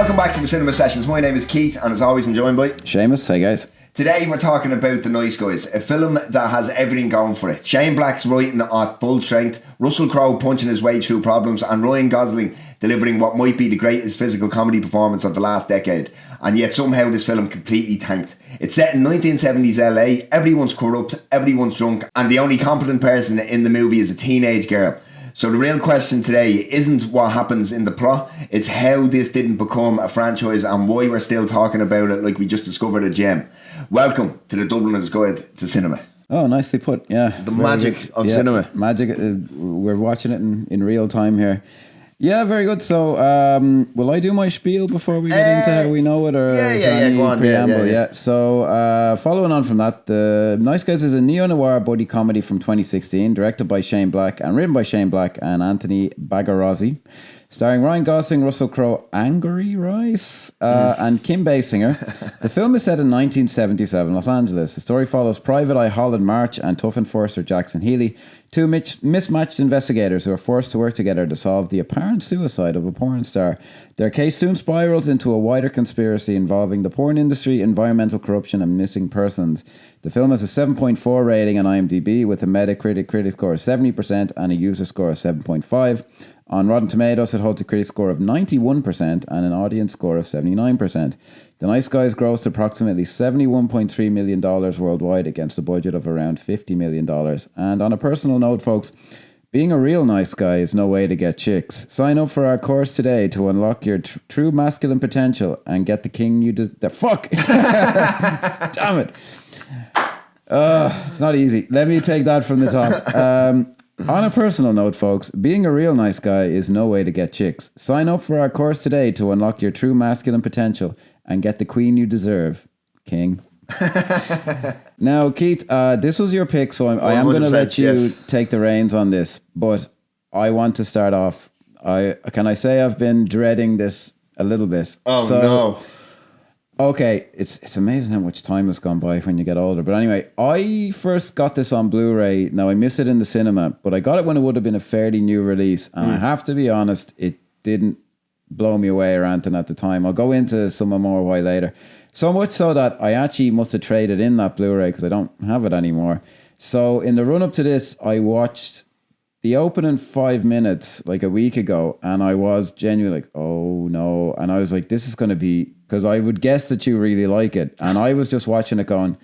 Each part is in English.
Welcome back to the Cinema Sessions. My name is Keith, and as always, I'm joined by Seamus. Hey guys. Today we're talking about The Nice Guys, a film that has everything going for it. Shane Black's writing at full strength, Russell Crowe punching his way through problems, and Ryan Gosling delivering what might be the greatest physical comedy performance of the last decade. And yet somehow this film completely tanked. It's set in 1970s LA, everyone's corrupt, everyone's drunk, and the only competent person in the movie is a teenage girl. So the real question today isn't what happens in the plot, it's how this didn't become a franchise and why we're still talking about it like we just discovered a gem. Welcome to the Dubliner's Guide to Cinema. Oh, nicely put, yeah. The magic of cinema. Magic, we're watching it in real time here. Yeah, very good. So, will I do my spiel before we get into how we know it? Or go on. Preamble? Yeah. So, following on from that, The Nice Guys is a neo-noir buddy comedy from 2016, directed by Shane Black and written by Shane Black and Anthony Bagarozzi, starring Ryan Gosling, Russell Crowe, Angry Rice, and Kim Basinger. The film is set in 1977, Los Angeles. The story follows Private Eye Holland March and Tough Enforcer Jackson Healy, two mismatched investigators who are forced to work together to solve the apparent suicide of a porn star. Their case soon spirals into a wider conspiracy involving the porn industry, environmental corruption, and missing persons. The film has a 7.4 rating on IMDb with a Metacritic critic score of 70% and a user score of 7.5. On Rotten Tomatoes, it holds a critic score of 91% and an audience score of 79%. The Nice Guys grossed approximately $71.3 million worldwide against a budget of around $50 million. And on a personal note, folks, being a real nice guy is no way to get chicks. Sign up for our course today to unlock your true masculine potential and get the king you fuck! Damn it. It's not easy. Let me take that from the top. On a personal note, folks, being a real nice guy is no way to get chicks. Sign up for our course today to unlock your true masculine potential and get the queen you deserve, king. Now, Keith, this was your pick, so I am going to let you take the reins on this, but I want to start off. Can I say I've been dreading this a little bit? Oh, no. Okay, it's amazing how much time has gone by when you get older. But anyway, I first got this on Blu-ray. Now, I missed it in the cinema, but I got it when it would have been a fairly new release. And I have to be honest, it didn't blow me away or anything at the time. I'll go into some more why later. So much so that I actually must have traded in that Blu-ray because I don't have it anymore. So in the run-up to this, I watched the opening 5 minutes like a week ago, and I was genuinely like, oh no. And I was like, this is going to be... Because I would guess that you really like it. And I was just watching it going,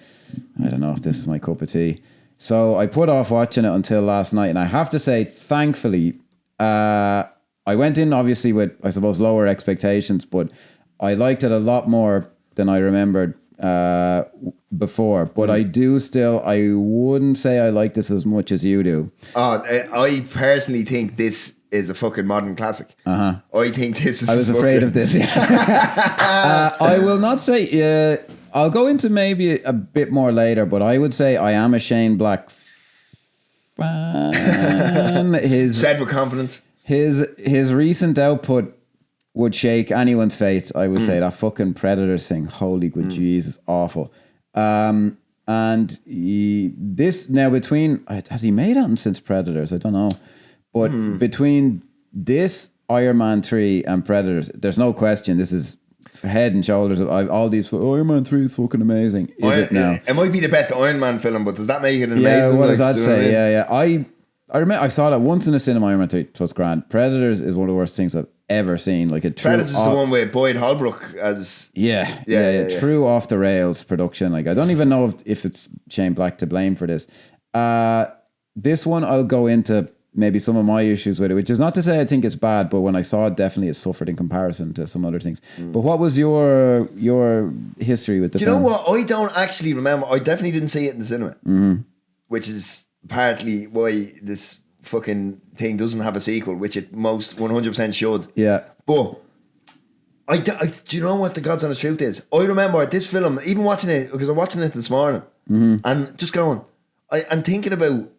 I don't know if this is my cup of tea. So I put off watching it until last night. And I have to say, thankfully, I went in obviously with, I suppose, lower expectations. But I liked it a lot more than I remembered before. But I wouldn't say I like this as much as you do. I personally think this is a fucking modern classic. I think this is... I was afraid of this. I will not say... I'll go into maybe a bit more later, but I would say I am a Shane Black fan. Said with confidence. His recent output would shake anyone's faith. I would say that fucking Predators thing. Holy good Jesus, awful. And this now between... Has he made anything since Predators? I don't know. But between this, Iron Man 3 and Predators, there's no question this is head and shoulders of all these. Iron Man 3 is fucking amazing. Is it now? It might be the best Iron Man film, but does that make it an amazing? Yeah, what does that say? Yeah. I remember I saw that once in a cinema, Iron Man 3, so it's grand. Predators is one of the worst things I've ever seen. Like Predators is the one with Boyd Holbrook as... Yeah. True off the rails production. Like I don't even know if it's Shane Black to blame for this. This one I'll go into maybe some of my issues with it, which is not to say I think it's bad, but when I saw it, definitely it suffered in comparison to some other things. But what was your history with the film? Do you know what? I don't actually remember. I definitely didn't see it in the cinema, which is partly why this fucking thing doesn't have a sequel, which it most 100% should. Yeah. But do you know what the God's honest truth is? I remember this film, even watching it, because I'm watching it this morning, and just going, and thinking about,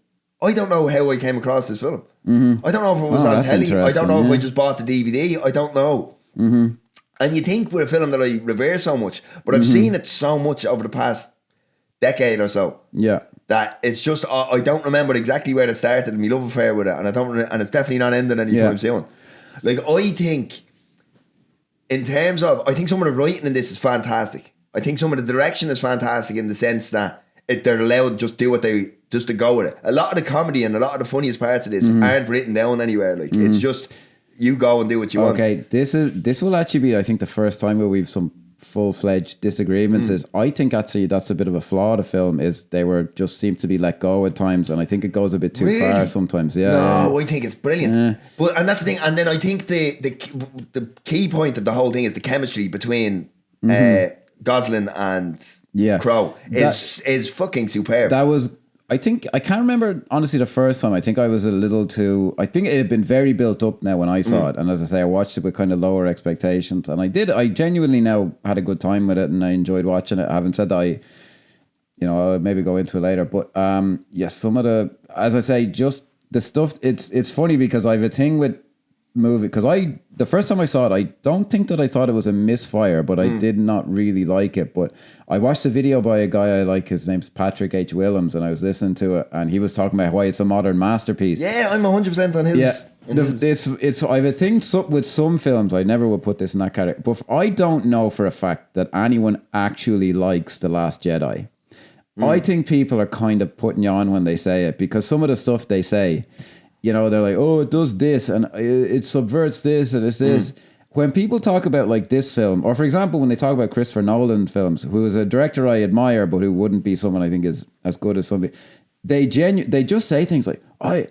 I don't know how I came across this film. I don't know if it was on telly. I don't know if I just bought the DVD. I don't know. And you think with a film that I revere so much, but I've seen it so much over the past decade or so. Yeah. That it's just, I don't remember exactly where it started and my love affair with it. And it's definitely not ending anytime soon. Like, I think in terms of, I think some of the writing in this is fantastic. I think some of the direction is fantastic in the sense that they're allowed to just do what they, just to go with it. A lot of the comedy and a lot of the funniest parts of this aren't written down anywhere. Like it's just, you go and do what you want. Okay, this will actually be, I think, the first time where we've some full-fledged disagreements. Is I think actually that's a bit of a flaw of the film, is they were just seem to be let go at times, and I think it goes a bit too far sometimes. No, I think it's brilliant. But and that's the thing. And then I think the key point of the whole thing is the chemistry between Gosling and Crowe is fucking superb. That was, I think, I can't remember honestly the first time. I think I was a little too, I think it had been very built up now when I saw it, and as I say, I watched it with kind of lower expectations, and I genuinely now had a good time with it, and I enjoyed watching it. Having said that, I'll maybe go into it later, but yes, some of the, as I say, just the stuff, it's funny because I have a thing with movie, because the first time I saw it, I don't think that I thought it was a misfire, but I did not really like it. But I watched a video by a guy I like, his name's Patrick H. Willems, and I was listening to it, and he was talking about why it's a modern masterpiece. Yeah, I'm 100% on his. Yeah, it's I have a thing with some films, I never would put this in that category, but I don't know for a fact that anyone actually likes The Last Jedi. I think people are kind of putting you on when they say it, because some of the stuff they say, they're like, oh, it does this and it subverts this and it's this. When people talk about like this film, or for example, when they talk about Christopher Nolan films, who is a director I admire, but who wouldn't be someone I think is as good as somebody, they just say things like, I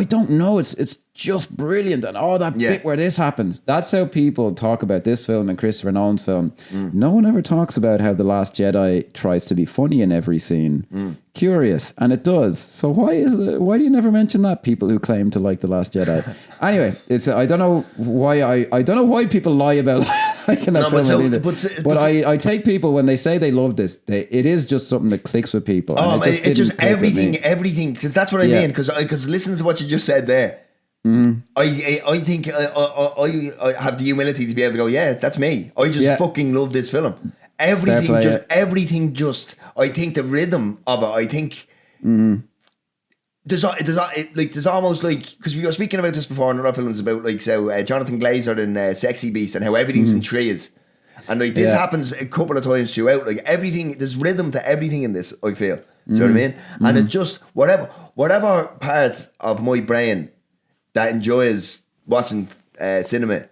don't know, it's just brilliant, and that bit where this happens. That's how people talk about this film and Christopher Nolan's film. No one ever talks about how The Last Jedi tries to be funny in every scene. Curious, and it does. So why do you never mention that, people who claim to like The Last Jedi? Anyway, I don't know why people lie about liking that film. But I take people when they say they love this, it is just something that clicks with people. It's just everything, because that's what I mean. Because listen to what you just said there. I think I have the humility to be able to go, yeah, that's me. I just fucking love this film. Everything, I think the rhythm of it, I think there's almost like, because we were speaking about this before in other films about like so Jonathan Glazer in Sexy Beast, and how everything's in threes, and like this happens a couple of times throughout. Like everything, there's rhythm to everything in this, I feel. Do you know what I mean? And it just whatever part of my brain that enjoys watching cinema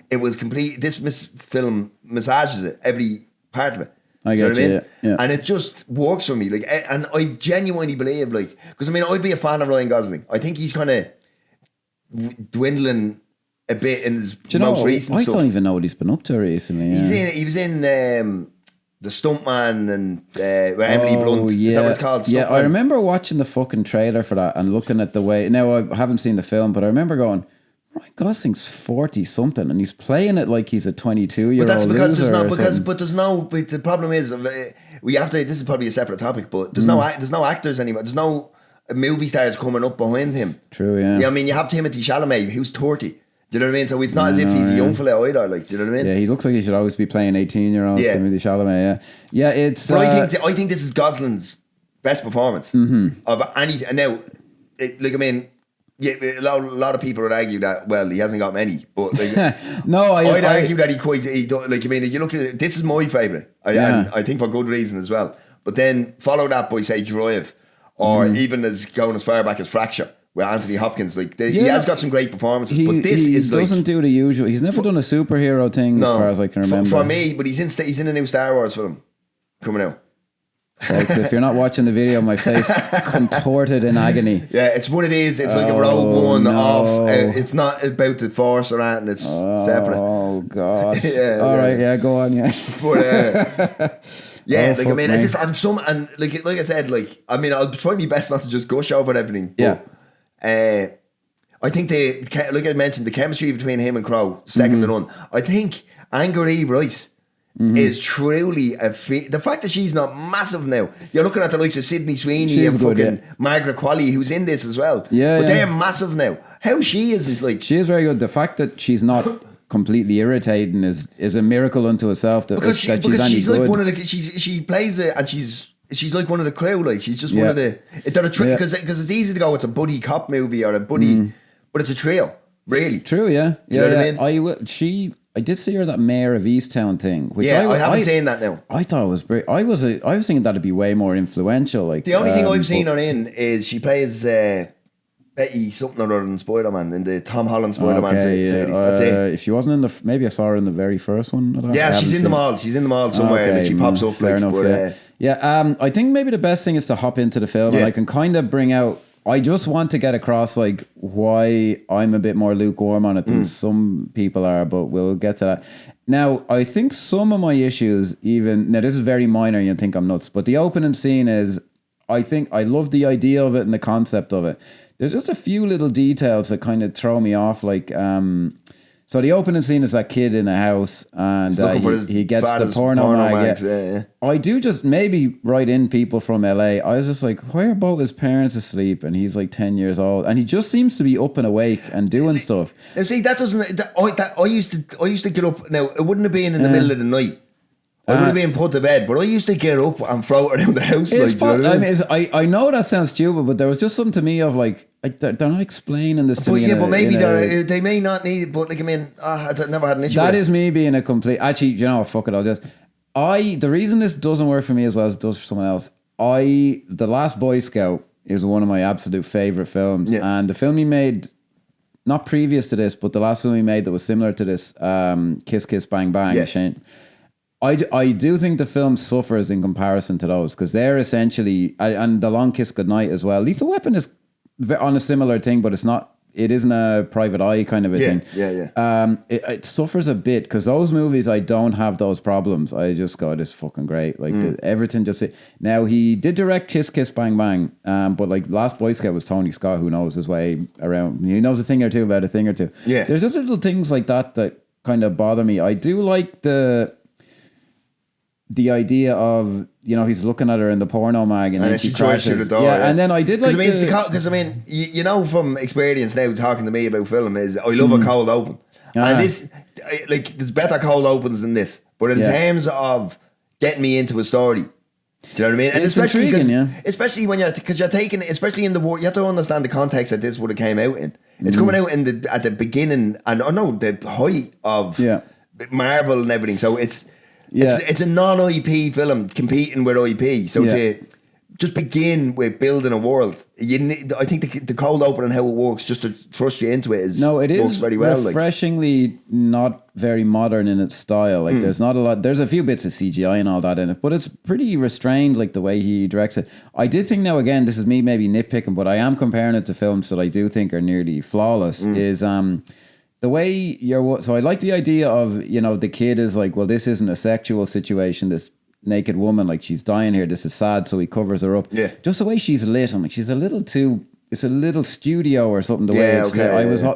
it was complete. This film massages it, every part of it. I get you. Yeah. And it just works for me. Like, and I genuinely believe, like, because I mean, I'd be a fan of Ryan Gosling. I think he's kind of dwindling a bit in his most recent stuff. I don't even know what he's been up to recently. Yeah. He was in The Stuntman and where Emily Blunt. Is that what it's called? Yeah, I remember watching the fucking trailer for that and looking at the way. Now I haven't seen the film, but I remember going, Ryan Gosling's 40 something, and he's playing it like he's a 22-year-old. But that's because but the problem is we have to. This is probably a separate topic, but there's no actors anymore. There's no movie stars coming up behind him. True, yeah. I mean, you have Timothée Chalamet, who's 30. Do you know what I mean? So it's not as if he's a young fella either. Like, do you know what I mean? Yeah, he looks like he should always be playing 18-year-olds. Yeah, Timothée Chalamet. Yeah, it's. But I think this is Gosling's best performance of any. And now, yeah, a lot of people would argue that, well, he hasn't got many, but like, I'd argue that he don't, like, I mean, if you look at it, this is my favourite, and I think for good reason as well. But then follow that by, say, Drive, or even as going as far back as Fracture with Anthony Hopkins. Like, he has got some great performances, but this is like, doesn't do the usual. He's never done a superhero thing as far as I can remember. For me, but he's in a new Star Wars film coming out. Folks, if you're not watching the video, my face contorted in agony. Yeah, it's what it is. It's like a Rogue One off. It's not about the Force or anything. It's separate. Oh God. All right, yeah, go on, yeah. But yeah, like I mean, and like I said, like I mean, I'll try my best not to just gush over everything. But, I think like I mentioned, the chemistry between him and Crowe, second to none. I think Angourie Rice is truly the fact that she's not massive now. You're looking at the likes of Sydney Sweeney and fucking Margaret Qualley, who's in this as well. Yeah, but they're massive now. How she isn't like, she is very good. The fact that she's not completely irritating is a miracle unto itself. Because she's like one of the she plays it, and she's like one of the crew. Like she's just one of the. Because it's easy to go, it's a buddy cop movie or a buddy, but it's a trio. Really true. Yeah, you know what I mean? I did see her that Mayor of Easttown thing. Which Yeah, I haven't seen that now. I thought it was great. I was thinking that'd be way more influential. Like The only thing I've seen her in is she plays Betty something or other than Spider-Man in the Tom Holland Spider-Man series. That's it. If she wasn't in maybe I saw her in the very first one. Yeah, she's in them all. She's in them all somewhere, and she pops up. Fair enough. I think maybe the best thing is to hop into the film, and I can kind of bring out. I just want to get across like why I'm a bit more lukewarm on it than some people are, but we'll get to that. Now, I think some of my issues, now this is very minor, and you think I'm nuts, but the opening scene is, I think I love the idea of it and the concept of it. There's just a few little details that kind of throw me off, like, so the opening scene is that kid in a house, and he gets the porno mag. Yeah. I do just maybe write in people from LA. I was just like, why are both his parents asleep? And he's like 10 years old, and he just seems to be up and awake and doing stuff. Now, see, that doesn't. I used to get up. Now, it wouldn't have been in the middle of the night. I would have been put to bed, but I used to get up and float around the house. I know that sounds stupid, but there was just something to me of like they're not explaining this to me. But maybe they may not need it. But like, I mean, I've never had an issue. That is me being a complete. Actually, you know, fuck it. The reason this doesn't work for me as well as it does for someone else. The Last Boy Scout is one of my absolute favorite films, and the film he made. Not previous to this, but the last film he made that was similar to this, Kiss Kiss Bang Bang. Yes. Shane. I do think the film suffers in comparison to those because they're essentially, and The Long Kiss Goodnight as well. Lethal Weapon is on a similar thing, but it isn't a Private Eye kind of a thing. It suffers a bit because those movies, I don't have those problems. I just go, this is fucking great. Like everything just. Now he did direct Kiss Kiss Bang Bang, but like Last Boy Scout was Tony Scott, who knows his way around. He knows a thing or two about a thing or two. Yeah, there's just little things like that kind of bother me. I do like the idea of, you know, he's looking at her in the porno mag and then she crashes through the door. Yeah, and then I did like because I mean, you know from experience now talking to me about film is I love a cold open, and this there's better cold opens than this. But in terms of getting me into a story, do you know what I mean? And it's especially when you're taking, especially in the war, you have to understand the context that this would have came out in. It's coming out at the beginning and the height of Marvel and everything. So it's a non-IP film competing with IP. So to just begin with building a world, I think the cold open and how it works just to thrust you into it works very well. Refreshingly not very modern in its style. Like there's not a lot. There's a few bits of CGI and all that in it, but it's pretty restrained. Like the way he directs it. I did think now again, this is me maybe nitpicking, but I am comparing it to films that I do think are nearly flawless. Is the way so I like the idea of, you know, the kid is like, well, this isn't a sexual situation, this naked woman, like she's dying here, this is sad, so he covers her up. Just the way she's lit, I'm like, she's a little too, it's a little studio or something, the way it's lit.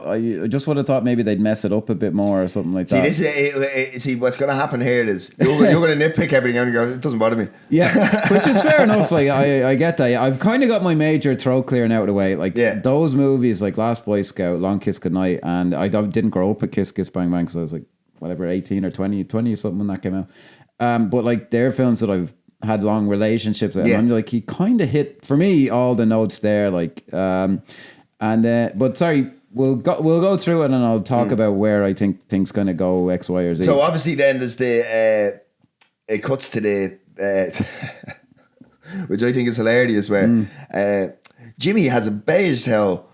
I just would have thought maybe they'd mess it up a bit more or something like that. See, what's going to happen here is you're going to nitpick everything and you go, it doesn't bother me. Yeah, which is fair enough. Like I get that. I've kind of got my major throat clearing out of the way. Like those movies like Last Boy Scout, Long Kiss Goodnight, and I didn't grow up with Kiss Kiss Bang Bang because I was like, whatever, 18 or 20 or something when that came out. But like they're films that I've had long relationships with, and I'm like, he kind of hit for me all the notes there, like but sorry, we'll go through it and I'll talk about where I think things gonna go X, Y, or Z. So obviously then there's it cuts to the which I think is hilarious, where Jimmy has a beige towel,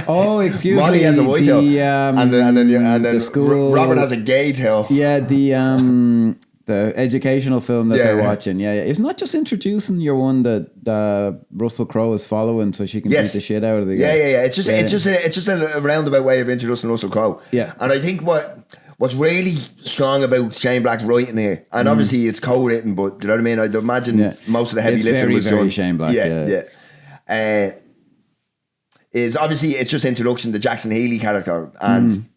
oh, excuse Molly me. has a white towel, and then the school, Robert has a gay towel. Yeah, the educational film that they're watching. Yeah. It's not just introducing your one that Russell Crowe is following so she can beat the shit out of the guy. Yeah. It's just a roundabout way of introducing Russell Crowe. Yeah. And I think what's really strong about Shane Black's writing here, and obviously it's co-written, but do you know what I mean? I'd imagine most of the heavy lifting was done. Shane Black. Yeah. Is obviously it's just introduction to Jackson Healy character, and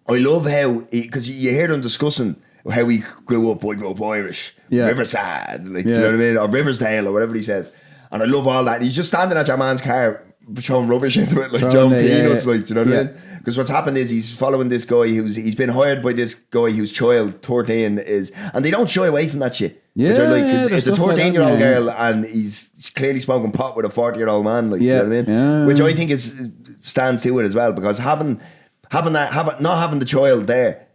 I love how, because you hear them discussing how he grew up Irish, Riverside, like, do you know what I mean, or Riversdale or whatever he says, and I love all that. He's just standing at your man's car throwing rubbish into it, like throwing peanuts, like, do you know what I mean? Because what's happened is he's following this guy he's been hired by this guy whose child 13 is, and they don't shy away from that shit. Which I like, because it's a 13-year-old girl and he's clearly smoking pot with a 40-year-old man, like, do you know what I mean? Which I think stands to it as well, because having not having the child there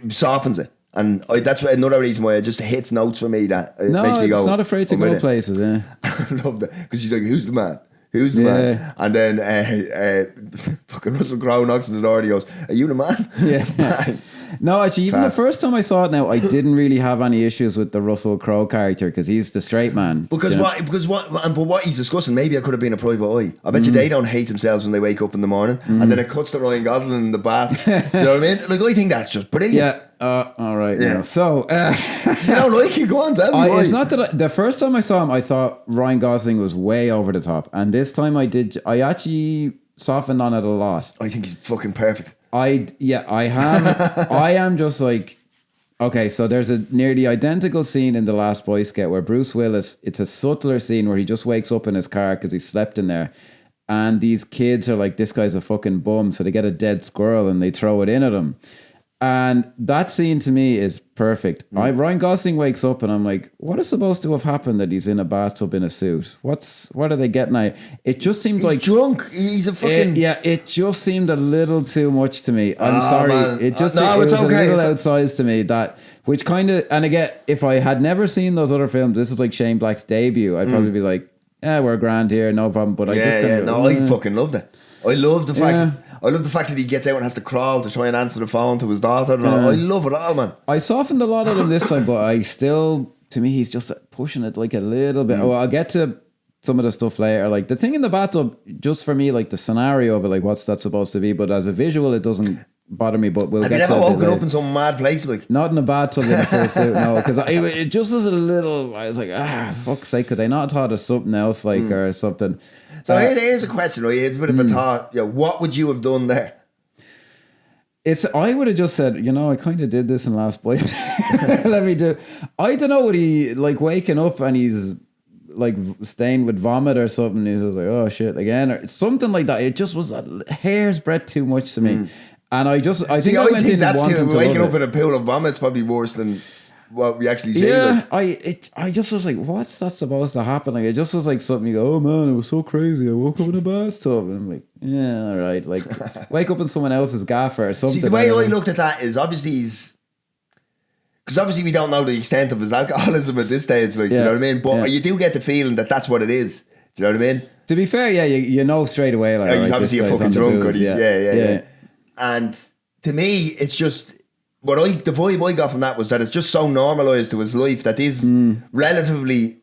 softens it. And that's another reason why it just hits notes for me that it makes me go. It's not afraid to go places. Yeah, I love that because she's like, "Who's the man? Who's the man?" And then fucking Russell Crowe knocks on the door and he goes, "Are you the man?" Yeah. No, actually, even the first time I saw it now, I didn't really have any issues with the Russell Crowe character because he's the straight man. But what he's discussing, maybe I could have been a private eye. I bet you they don't hate themselves when they wake up in the morning, and then it cuts to Ryan Gosling in the bath. Do you know what I mean? Like, I think that's just brilliant. Yeah. All right. Yeah. Now. So you don't like it? Go on, tell me why. It's not that the first time I saw him, I thought Ryan Gosling was way over the top, and this time I actually softened on it a lot. I think he's fucking perfect. I have. I am just like, okay, so there's a nearly identical scene in The Last Boy Scout where Bruce Willis, it's a subtler scene where he just wakes up in his car because he slept in there. And these kids are like, this guy's a fucking bum. So they get a dead squirrel and they throw it in at him. And that scene to me is perfect. Ryan Gosling wakes up and I'm like, what is supposed to have happened that he's in a bathtub in a suit? What are they getting at? It just seems like drunk. He's a fucking it just seemed a little too much to me. I'm sorry. Man. It was okay. A little outsized to me. Which kind of, and again, if I had never seen those other films, this is like Shane Black's debut. I'd probably be like, yeah, we're grand here, no problem. But I fucking loved it. I love the fact. I love the fact that he gets out and has to crawl to try and answer the phone to his daughter. And all. I love it all, man. I softened a lot of him this time, but I still, to me, he's just pushing it like a little bit. Well, I'll get to some of the stuff later. Like the thing in the bathtub, just for me, like the scenario of it, like what's that supposed to be? But as a visual, it doesn't bother me. But we'll get to it. Have you never woken up in some mad place? Like not in a bathtub in a full suit, no. Because it just was a little. I was like, fuck's sake, could they not have thought of something else, like or something? So here's a question, right? It's a bit of a thought. What would you have done there? I would have just said, I kind of did this in Last Boy. Let me do. I don't know what he like waking up and he's like stained with vomit or something. He's just like, oh shit, again, or something like that. It just was a hair's breadth too much to me. And I think that's waking up in a pool of vomit's probably worse than what we actually see. Yeah, like. I just was like, what's that supposed to happen? Like, it just was like something you go, oh man, it was so crazy. I woke up in a bathtub. And I'm like, yeah, all right. Like, wake up in someone else's gaffer or something. See, the way I looked at that is obviously because obviously we don't know the extent of his alcoholism at this stage. Like, do you know what I mean? But you do get the feeling that that's what it is. Do you know what I mean? To be fair, yeah, you know straight away. Like, he's obviously a fucking drunk. Or yeah. And to me, it's just. The vibe I got from that was that it's just so normalised to his life that these relatively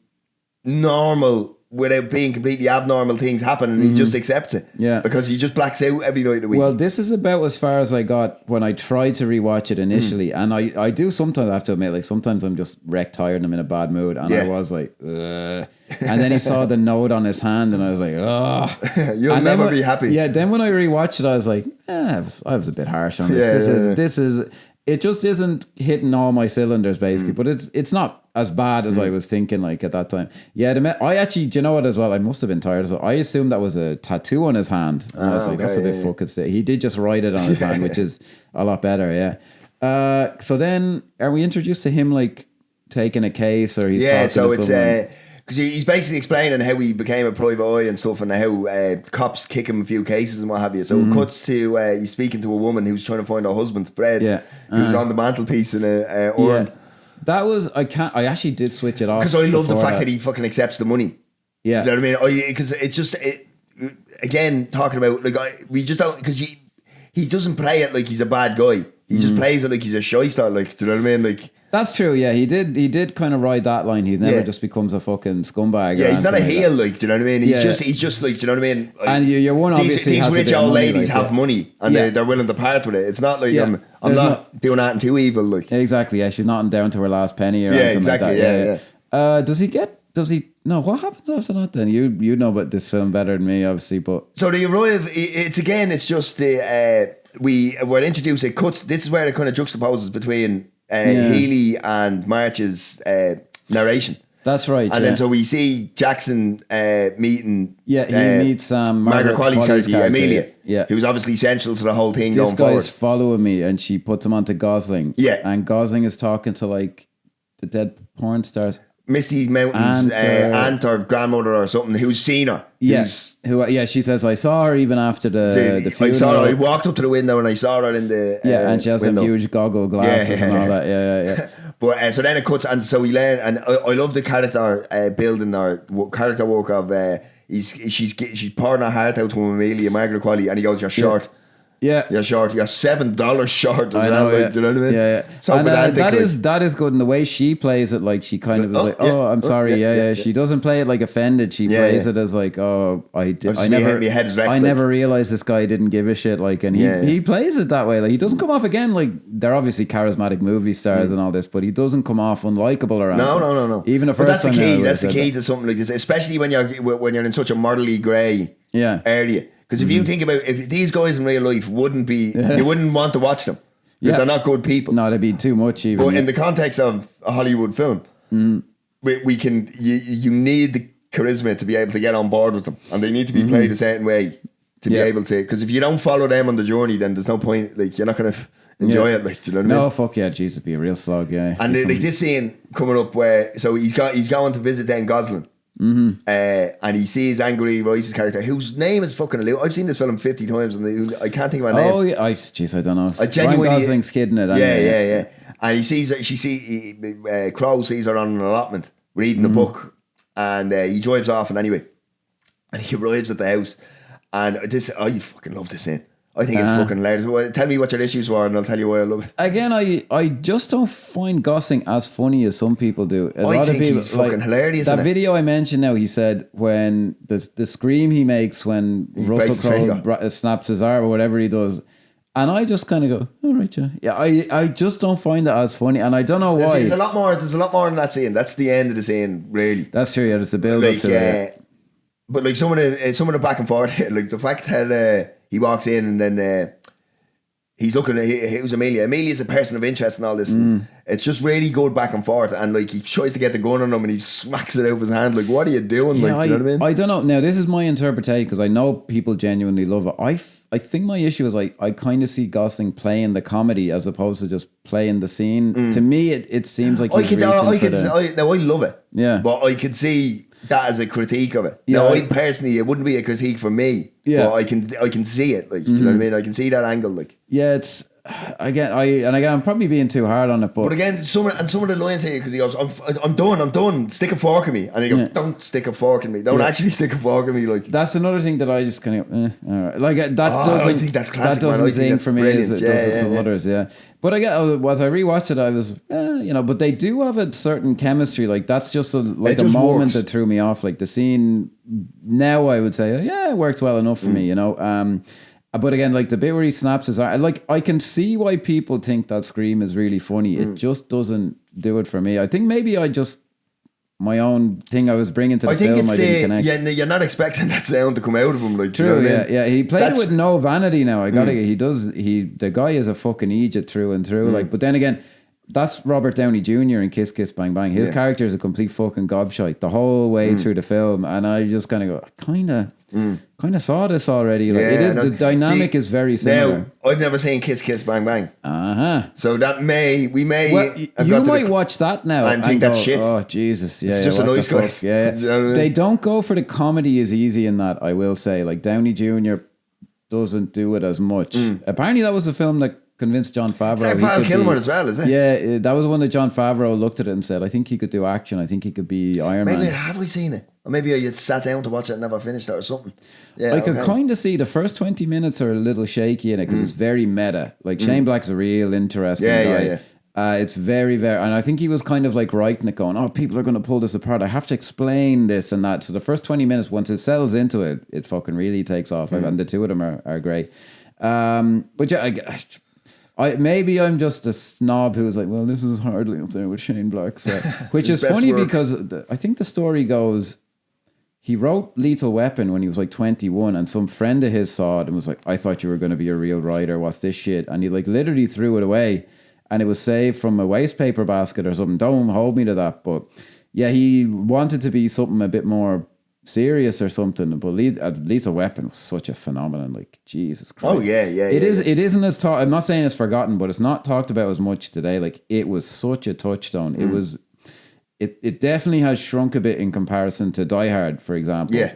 normal, without being completely abnormal things happen, and he just accepts it. Yeah. Because he just blacks out every night of the week. Well, this is about as far as I got when I tried to rewatch it initially. And I do sometimes have to admit, like sometimes I'm just wrecked tired and I'm in a bad mood. And I was like, ugh. And then he saw the note on his hand and I was like, ugh. You'll never be happy. Yeah, then when I rewatched it, I was like, I was a bit harsh on this. This is it just isn't hitting all my cylinders basically, but it's not as bad as I was thinking like at that time. Yeah, I actually, do you know what as well? I must have been tired. So I assumed that was a tattoo on his hand. And I was like, that's a bit fucking sick. He did just write it on his hand, which is a lot better. Yeah. So then are we introduced to him like taking a case or he's talking so to it's someone? because he's basically explaining how he became a private eye and stuff, and how cops kick him a few cases and what have you. So it cuts to he's speaking to a woman who's trying to find her husband, Fred, who's on the mantelpiece in a urn. That was I actually did switch it off because I love the fact that he fucking accepts the money. Yeah, do you know what I mean? Because it's just again talking about like we just don't, because he doesn't play it like he's a bad guy. He just plays it like he's a shyster. Like, do you know what I mean? Like. That's true, yeah. He did kind of ride that line. He never just becomes a fucking scumbag. Yeah, he's not a heel, like, do you know what I mean? He's just like, do you know what I mean? And you're one obviously these rich old ladies like, have money and they're willing to part with it. It's not like I'm not doing that too evil, like. Exactly, yeah. She's not down to her last penny or anything exactly, like that. Does he no, what happens after that then? You know about this film better than me, obviously, but so they arrive, it's just we were introduced, it cuts, this is where it kind of juxtaposes between Healy and March's narration. That's right. And then so we see Jackson meeting. Yeah, he meets Margaret Qualley's character, Amelia. Yeah, who's obviously essential to the whole thing going forward. This guy's following me, and she puts him onto Gosling. Yeah, and Gosling is talking to like the dead porn stars. Misty Mountain's aunt or grandmother or something who's seen her. Yes. She says, I saw her even after the funeral. I walked up to the window and I saw her in the and she has window. some huge goggle glasses and all that. Yeah. But so then it cuts, and so we learn, and I love the character building or character work of she's pouring her heart out to Amelia Margaret Qualley, and he goes, "You're short." Yeah, you're short. You're $7 short as well. Know, do you know what I mean? Yeah. So and, that is good. And the way she plays it, like she kind of is like, "Oh, I'm sorry." Yeah. She doesn't play it like offended. She plays it as like, "Oh, I never realized this guy didn't give a shit." Like, and he plays it that way. Like, he doesn't come off again. Like, they're obviously charismatic movie stars and all this, but he doesn't come off unlikable or anything. No. Even the first time. That's the key to something like this, especially when you're in such a morally grey area. Because if you think about if these guys in real life wouldn't be, you wouldn't want to watch them because they're not good people. No, they'd be too much even. But in the context of a Hollywood film, we can you need the charisma to be able to get on board with them, and they need to be played a certain way to be able to. Because if you don't follow them on the journey, then there's no point. Like, you're not going to enjoy it. Like, do you know what I mean? No, fuck yeah, Jesus, be a real slog. Yeah, and like this scene coming up where he's going to visit then Gosling. And he sees Angry Royce's character, whose name is fucking elusive. I've seen this film 50 times and I can't think of her name. Oh yeah, I don't know. Ryan Gosling's kid in it. Yeah. And he sees her, Crowe sees her on an allotment reading a book, and he drives off. And anyway, and he arrives at the house, and I fucking love this scene. I think it's fucking hilarious. Well, tell me what your issues were and I'll tell you why I love it. Again, I just don't find Gosling as funny as some people do. I think he's fucking hilarious. That video I mentioned now, he said when the scream he makes when Russell Crowe snaps his arm or whatever he does. And I just kind of go, all right, yeah. I just don't find it as funny, and I don't know why. There's a lot more in that scene. That's the end of the scene, really. That's true. Yeah, there's a build up to it. But like some of the back and forth, like the fact that he walks in and then he's looking at who's Amelia. Amelia's a person of interest and all this. And it's just really good back and forth. And like he tries to get the gun on him and he smacks it out of his hand. Like, what are you doing? Yeah, like, do you know what I mean? I don't know. Now, this is my interpretation because I know people genuinely love it. I think my issue is like I kind of see Gosling playing the comedy as opposed to just playing the scene. To me, it seems like I love it. Yeah, but I could see that as a critique of it. Yeah, now, I personally, it wouldn't be a critique for me. Yeah, but I can see it. Like, do you know what I mean? I can see that angle. Like, yeah, it's again, I'm probably being too hard on it, but again, some of the lines here because he goes, I'm done. Stick a fork in me, and he goes, don't stick a fork in me. Don't actually stick a fork in me. Like, that's another thing that I just kind of all right. Like that doesn't. I think that's classic. That doesn't sing for me as it does with some others. Yeah. But I as I rewatched it, I was, but they do have a certain chemistry. Like that's just a moment that threw me off. Like the scene now, I would say, it worked well enough for me, But again, like the bit where he snaps his arm, like I can see why people think that scream is really funny. It just doesn't do it for me. I think maybe my own thing I was bringing to the film, I didn't connect. Yeah, you're not expecting that sound to come out of him. Like, true, you know what I mean? Yeah. He played it with no vanity now. The guy is a fucking Egypt through and through. Like, but then again, that's Robert Downey Jr. in Kiss Kiss Bang Bang. His character is a complete fucking gobshite the whole way through the film, and I just kind of go, kind of saw this already. Like the dynamic is very similar. Now, I've never seen Kiss Kiss Bang Bang. So that you might watch that now and think that's shit. Oh Jesus, yeah, it's just a nice guy. Yeah, you know what I mean? They don't go for the comedy as easy in that. I will say, like Downey Jr. doesn't do it as much. Apparently, that was a film that convinced John Favreau. It's like Val Kilmer as well, is it? Yeah, that was one that John Favreau looked at it and said, I think he could do action. I think he could be Iron Man. Maybe have we seen it? Or maybe I sat down to watch it and never finished it or something. Yeah, I could kind of see the first 20 minutes are a little shaky in it because it's very meta. Like Shane Black's a real interesting guy. Yeah. It's very, very, and I think he was kind of like writing it going, people are going to pull this apart. I have to explain this and that. So the first 20 minutes, once it settles into it, it fucking really takes off. And the two of them are great. But yeah, maybe I'm just a snob who's like, well, this is hardly up there with Shane Black. So, which is funny because I think the story goes, he wrote Lethal Weapon when he was like 21 and some friend of his saw it and was like, I thought you were going to be a real writer. What's this shit? And he like literally threw it away and it was saved from a waste paper basket or something. Don't hold me to that. But yeah, he wanted to be something a bit more serious or something, but Lethal Weapon was such a phenomenon. Like Jesus Christ! Oh yeah. It isn't as I'm not saying it's forgotten, but it's not talked about as much today. Like it was such a touchstone. It was. it definitely has shrunk a bit in comparison to Die Hard, for example. Yeah.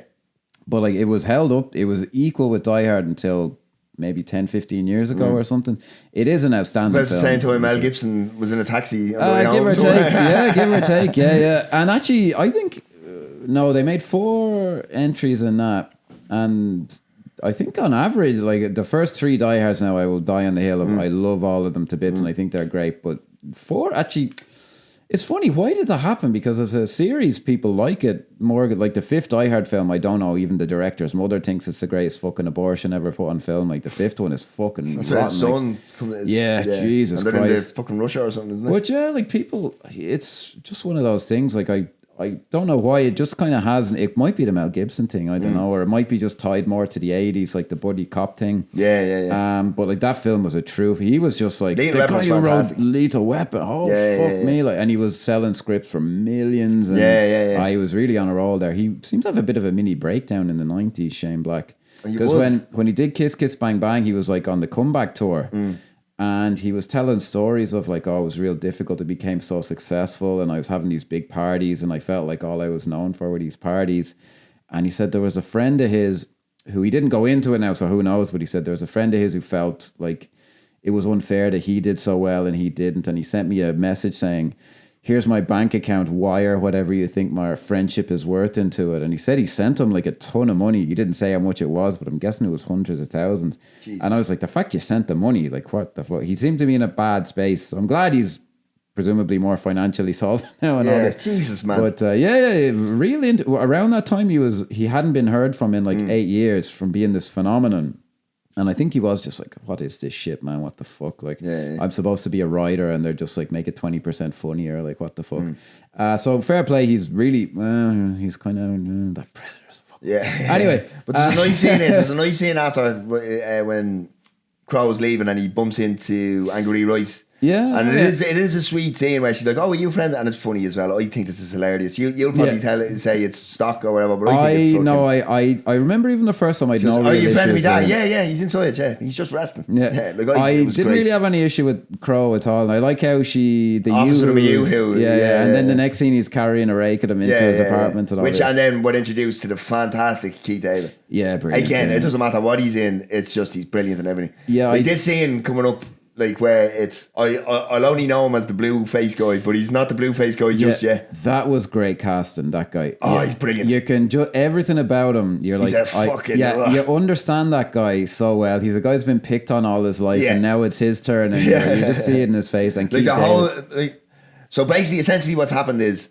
But like it was held up, it was equal with Die Hard until maybe 10, 15 years ago or something. It is an outstanding About film. the same time Mel Gibson was in a taxi on the way Give home. or take. Yeah, give or take. Yeah. And actually, I think, no, they made 4 entries in that. And I think on average, like the first 3 Die Hards now, I will die on the hill of. I love all of them to bits and I think they're great. But 4 actually, it's funny. Why did that happen? Because as a series, people like it more. Like the 5th Die Hard film, I don't know. Even the director's mother thinks it's the greatest fucking abortion ever put on film. Like the 5th one is fucking. That's rotten, where his son comes. Yeah, Jesus and they're in the Christ. fucking Russia or something, isn't it? But yeah, like people, it's just one of those things. Like I don't know why it just kind of has. It might be the Mel Gibson thing, I don't know, or it might be just tied more to the 80s, like the buddy cop thing. Yeah. But like that film was a truth. He was just like Lethal the Weapon guy was who wrote fantastic. Lethal Weapon. Oh fuck me! Like, and he was selling scripts for millions. And Yeah. He was really on a roll there. He seemed to have a bit of a mini breakdown in the 90s. Shane Black, He because was. when he did Kiss Kiss Bang Bang, he was like on the comeback tour. And he was telling stories of like, oh, it was real difficult. It became so successful. And I was having these big parties and I felt like all I was known for were these parties. And he said there was a friend of his who he didn't go into it now, so who knows, but he said there was a friend of his who felt like it was unfair that he did so well and he didn't. And he sent me a message saying, here's my bank account, wire whatever you think my friendship is worth into it. And he said he sent him like a ton of money. He didn't say how much it was, but I'm guessing it was hundreds of thousands. Jesus. And I was like, the fact you sent the money, like what the fuck? He seemed to be in a bad space. So I'm glad he's presumably more financially solvent now and all Yeah, this. Jesus, man. But really around that time he hadn't been heard from in like 8 years from being this phenomenon. And I think he was just like, what is this shit, man? What the fuck? Like, I'm supposed to be a writer and they're just like, make it 20% funnier. Like, what the fuck? So fair play. He's really, he's kind of that Predator's fuck. Yeah. Anyway. But there's a nice scene there's a nice scene after when Crow's leaving and he bumps into Angry Rice. Yeah. And it is a sweet scene where she's like, oh, are you a friend? And it's funny as well. I think this is hilarious. You'll probably say it's stock or whatever, but I think it's fucking... No, I remember even the first time I'd know. Are you a friend of me, dad? Yeah, he's inside, he's just resting. Yeah. Like, I didn't really have any issue with Crow at all. And I like how the Officer of a Yoo-hoos, Yoo-hoo. And then the next scene he's carrying a rake at him into his apartment and all this. And then we're introduced to the fantastic Keith David. Yeah, brilliant. Again, it doesn't matter what he's in, it's just he's brilliant and everything. Yeah, like this scene coming up, like where it's I'll only know him as the blue face guy, but he's not the blue face guy just yet. That was great casting, that guy. Oh, he's brilliant. You can everything about him. You're He's like, a fucking you understand that guy so well. He's a guy who's been picked on all his life, and now it's his turn, and you just see it in his face. And like the whole so basically, essentially, what's happened is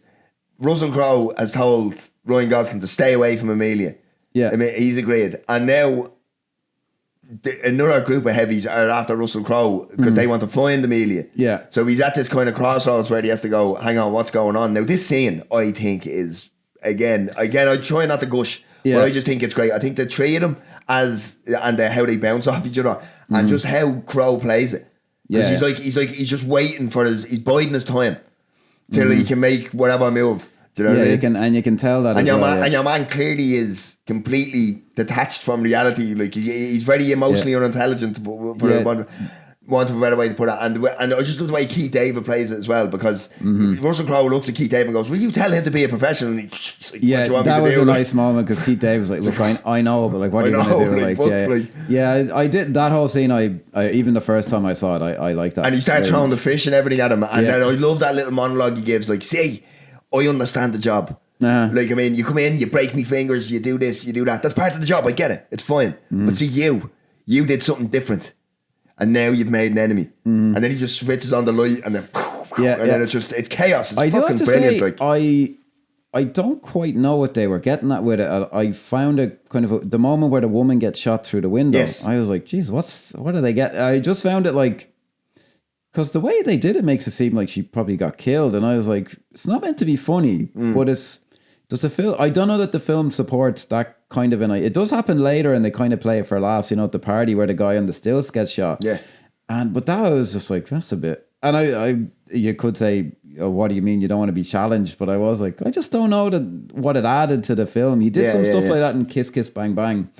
Russell Crowe has told Ryan Gosling to stay away from Amelia. Yeah, I mean, he's agreed, and now another group of heavies are after Russell Crowe because they want to find Amelia. Yeah. So he's at this kind of crossroads where he has to go, hang on, what's going on? Now, this scene, I think, is, again, I try not to gush, but I just think it's great. I think the three of them, how they bounce off each other, and just how Crowe plays it. Because he's just waiting for he's biding his time till he can make whatever move. Do you know what I mean? You can tell that. And your man clearly is completely detached from reality. Like he's very emotionally unintelligent, for want of a better way to put it. And I just love the way Keith David plays it as well, because Russell Crowe looks at Keith David and goes, "Will you tell him to be a professional?" And he's like, yeah, that was a nice moment because Keith David was like, "Look, I know, but like, what are you going to do?" I did that whole scene. I even the first time I saw it, I liked that. And he started throwing the fish and everything at him, and then I love that little monologue he gives. Like, see, I understand the job. Like, I mean, you come in, you break me fingers, you do this, you do that. That's part of the job. I get it. It's fine. But see, you did something different, and now you've made an enemy. And then he just switches on the light, and then then it's chaos. It's fucking brilliant. I don't quite know what they were getting at with it. I found it kind of the moment where the woman gets shot through the window. Yes. I was like, geez, what do they get? I just found it like, because the way they did it makes it seem like she probably got killed, and I was like, it's not meant to be funny, but does the film? I don't know that the film supports that kind of it does happen later, and they kind of play it for laughs, at the party where the guy on the stills gets shot. Yeah, but that I was just like, that's a bit. And I you could say, oh, what do you mean you don't want to be challenged? But I was like, I just don't know what it added to the film. He did some stuff like that in Kiss Kiss Bang Bang.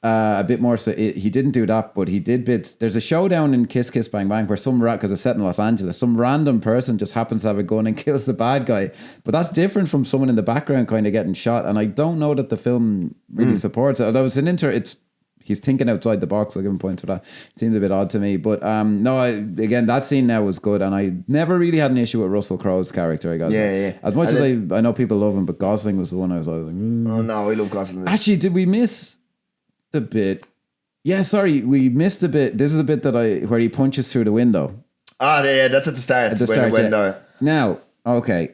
A bit more. So he didn't do that, but he did bits. There's a showdown in Kiss Kiss Bang Bang where because it's set in Los Angeles, some random person just happens to have a gun and kills the bad guy. But that's different from someone in the background kind of getting shot. And I don't know that the film really supports it. Although he's thinking outside the box. I'll give him points for that. Seems a bit odd to me. But again, that scene now was good. And I never really had an issue with Russell Crowe's character, I guess. Yeah. As much as I know people love him, but Gosling was the one I was always like, Oh, no, I love Gosling. Actually, did we miss the bit? Yeah, sorry, we missed a bit. This is a bit where he punches through the window. Yeah, that's at the start. Now, okay.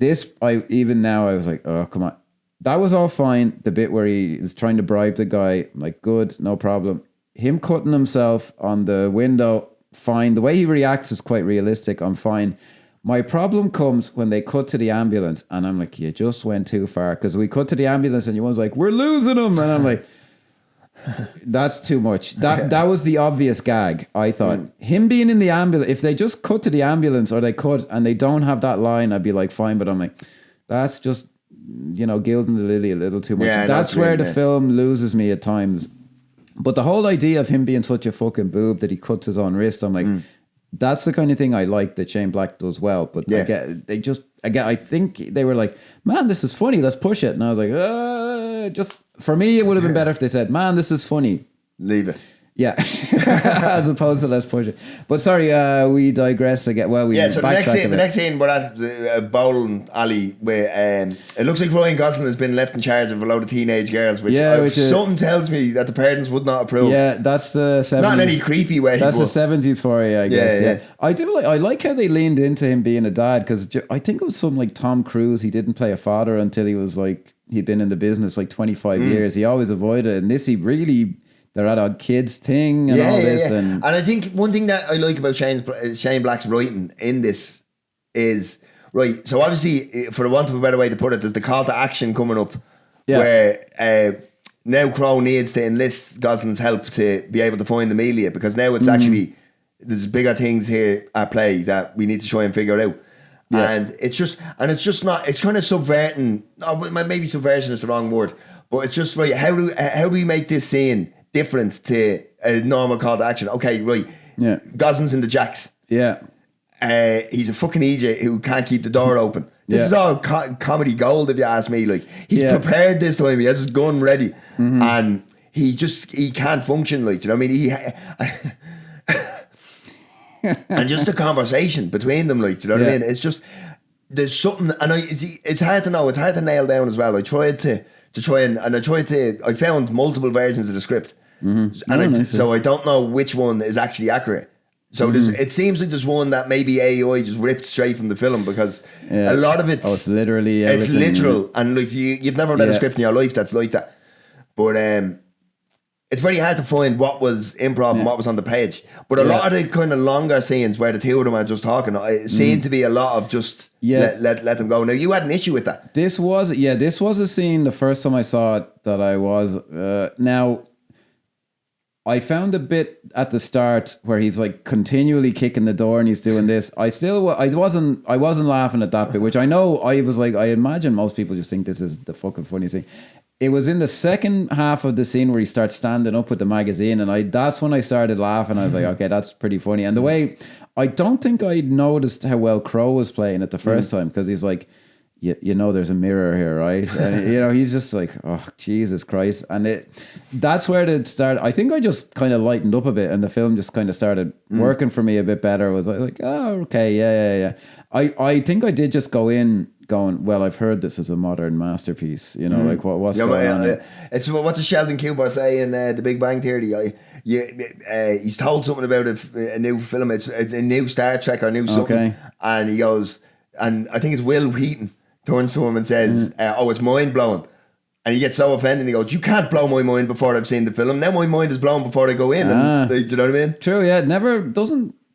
I was like, oh, come on. That was all fine. The bit where he is trying to bribe the guy, I'm like, good, no problem. Him cutting himself on the window, fine. The way he reacts is quite realistic. I'm fine. My problem comes when they cut to the ambulance, and I'm like, you just went too far. Because we cut to the ambulance, and one's like, we're losing him. And I'm like, that's too much. That was the obvious gag, I thought. Him being in the ambulance, if they just cut to the ambulance, or they cut and they don't have that line, I'd be like, fine. But I'm like, that's just, gilding the lily a little too much. Yeah, that's where the film loses me at times. But the whole idea of him being such a fucking boob that he cuts his own wrist, I'm like, that's the kind of thing I like that Shane Black does well. But I think they were like, man, this is funny, let's push it. And I was like, just for me, it would have been better if they said, man, this is funny. Leave it. Yeah, as opposed to let's push it. But sorry, we digress again. Well, so the next scene, we're at a bowling alley where it looks like Ryan Gosling has been left in charge of a load of teenage girls, which something tells me that the parents would not approve. Yeah, that's the 70s. Not in any creepy way. That's the 70s for you, I guess. Yeah. I like how they leaned into him being a dad, because I think it was something like Tom Cruise. He didn't play a father until he was like, he'd been in the business like 25 years. He always avoided it. And this, they're at a kids thing and all this. And I think one thing that I like about Shane Black's writing in this is, right, so obviously, for the want of a better way to put it, there's the call to action coming up where now Crowe needs to enlist Gosling's help to be able to find Amelia, because now it's actually, there's bigger things here at play that we need to try and figure out. Yeah. And it's kind of subverting, maybe subversion is the wrong word, but it's just, right, how do we make this scene different to a normal call to action? Okay, right. Yeah. Gosling's in the jacks. Yeah. He's a fucking idiot who can't keep the door open. This is all comedy gold, if you ask me. Like, he's prepared this time. He has his gun ready, and he can't function. Like, you know what I mean? And just the conversation between them, like, you know what I mean? It's just, there's something, and it's hard to know. It's hard to nail down as well. I found multiple versions of the script. So I don't know which one is actually accurate. So it seems like there's one that maybe AEI just ripped straight from the film, because a lot of it's literally it's literal, and like you've never read a script in your life that's like that. But it's very hard to find what was improv and what was on the page. But a lot of the kind of longer scenes where the two of them are just talking, it seemed to be a lot of just let them go. Now, you had an issue with that. This was a scene the first time I saw it that I was now. I found a bit at the start where he's like continually kicking the door and he's doing this. I wasn't laughing at that bit, which I know I was like, I imagine most people just think this is the fucking funny thing. It was in the second half of the scene where he starts standing up with the magazine, and that's when I started laughing. I was like, okay, that's pretty funny. And the way, I don't think I noticed how well Crowe was playing it the first time, because he's like, there's a mirror here, right? And, he's just like, oh, Jesus Christ. And that's where it started. I think I just kind of lightened up a bit, and the film just kind of started working for me a bit better. Was like, oh, okay, yeah. I think I did just go in going, well, I've heard this is a modern masterpiece. Like what's going on? It's what does Sheldon Cooper say in The Big Bang Theory? He's told something about a new film. It's a new Star Trek or new something. Okay. And he goes, and I think it's Will Wheaton turns to him and says, it's mind blowing. And he gets so offended, he goes, you can't blow my mind before I've seen the film. Now my mind is blown before I go in. And, do you know what I mean? True, yeah.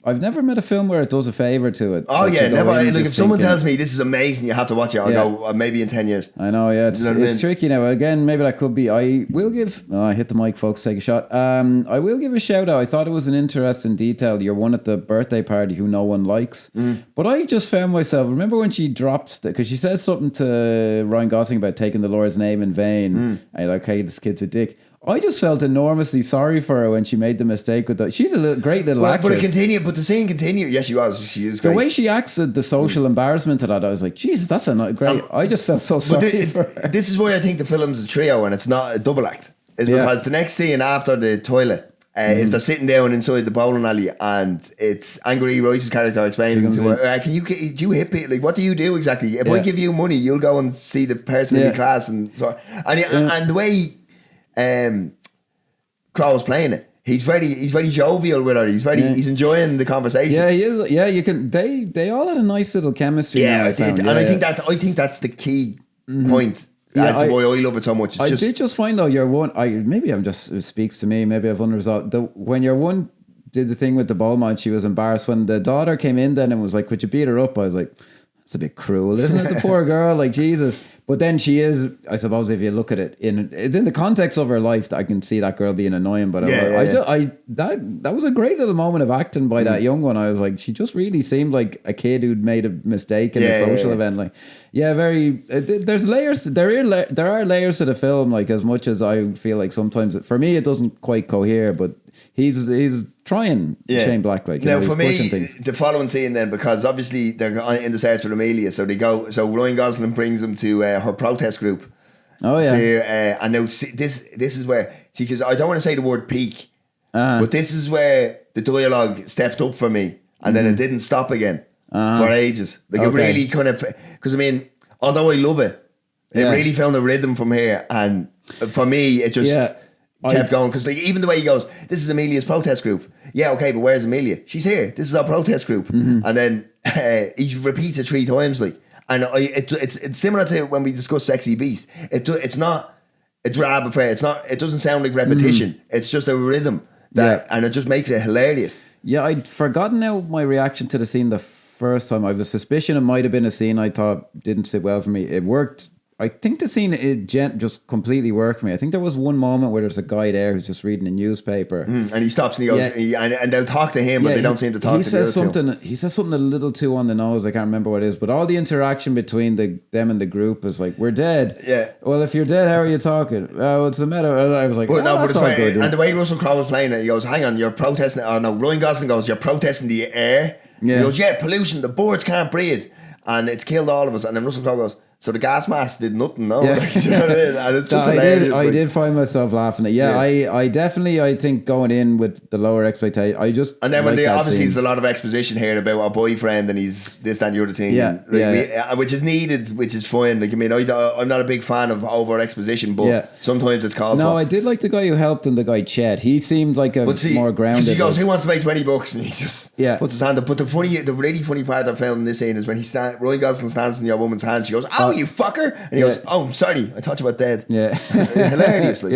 I've never met a film where it does a favour to it. Oh, yeah, never. Like, if someone tells me this is amazing, you have to watch it, I'll go, maybe in 10 years. I know, yeah. It's tricky now. Again, maybe that could be. I will give. I hit the mic, folks. Take a shot. I will give a shout out. I thought it was an interesting detail. You're one at the birthday party who no one likes. But I just found myself. Remember when she drops, because she says something to Ryan Gosling about taking the Lord's name in vain. And you're like, hey, this kid's a dick. I just felt enormously sorry for her when she made the mistake with that. She's a great little actress. But the scene continued. Yes, she was. She is great. The way she acted, the social embarrassment to that, I was like, Jesus, that's not great. I just felt so sorry for her. This is why I think the film's a trio and it's not a double act. Is because the next scene after the toilet is they're sitting down inside the bowling alley, and it's Angry Royce's character explaining to her, do you hit people? Like, what do you do exactly? If I give you money, you'll go and see the person in the class, and the way Crow's playing it, he's very jovial with her. He's enjoying the conversation. Yeah, he is. Yeah, you can. They all had a nice little chemistry. Yeah, I think that's the key point. That's why I love it so much. I did just find though maybe I'm just, it speaks to me. Maybe I've unresolved. When your one did the thing with the ball man, she was embarrassed when the daughter came in then and was like, "Could you beat her up?" I was like, "It's a bit cruel, isn't it?" The poor girl, like Jesus. But then she is, I suppose, if you look at it in the context of her life, I can see that girl being annoying. But that was a great little moment of acting by that young one. I was like, she just really seemed like a kid who'd made a mistake in a social event. Like, very. There's layers. There are layers to the film. Like, as much as I feel like sometimes for me it doesn't quite cohere, but he's trying Shane Black. Like, now for me, the following scene then, because obviously they're in the search for Amelia, so they go. So Ryan Gosling brings them to her protest group. Oh yeah. And now this is where, because I don't want to say the word peak, but this is where the dialogue stepped up for me, and then it didn't stop again for ages. Like it really kind of, because I mean, although I love it, it really found a rhythm from here, and for me it just kept going, because like even the way he goes, "This is Amelia's protest group." Yeah, okay, but where's Amelia? She's here. This is our protest group, and then he repeats it 3 times, like. And it's similar to when we discussed Sexy Beast. It's not a drab affair. It doesn't sound like repetition. It's just a rhythm and it just makes it hilarious. Yeah, I'd forgotten now my reaction to the scene the first time. I have a suspicion it might have been a scene I thought didn't sit well for me. It worked. I think the scene just completely worked for me. I think there was one moment where there's a guy there who's just reading a newspaper, and he stops and he goes, and they'll talk to him, but they don't seem to talk to the other two. He says something a little too on the nose. I can't remember what it is, but all the interaction between them and the group is like, "We're dead." Yeah. Well, if you're dead, how are you talking? What's the matter? I was like, but it's all good. And the way Russell Crowe was playing it, he goes, "Hang on, you're protesting." Oh no, Ryan Gosling goes, "You're protesting the air." Yeah. He goes, "Yeah, pollution. The birds can't breathe, and it's killed all of us." And then Russell Crowe goes, "So the gas mask did nothing, no?" Yeah. Like, you know what I mean? And it's just I did find myself laughing. I definitely, I think going in with the lower expectation, and then when obviously there's a lot of exposition here about our boyfriend and he's this, that, and the other thing, which is needed, which is fine. Like, I mean, I'm not a big fan of over exposition, but sometimes it's called for. No, I did like the guy who helped him, the guy Chet. He seemed like more grounded. He goes, "Who wants to make $20?" And he just puts his hand up. But the really funny part I found in this scene is when Ryan Gosling stands in your woman's hand. She goes, "Oh, you fucker," and he goes, "Oh, sorry, I thought you about dead." Yeah. Hilariously.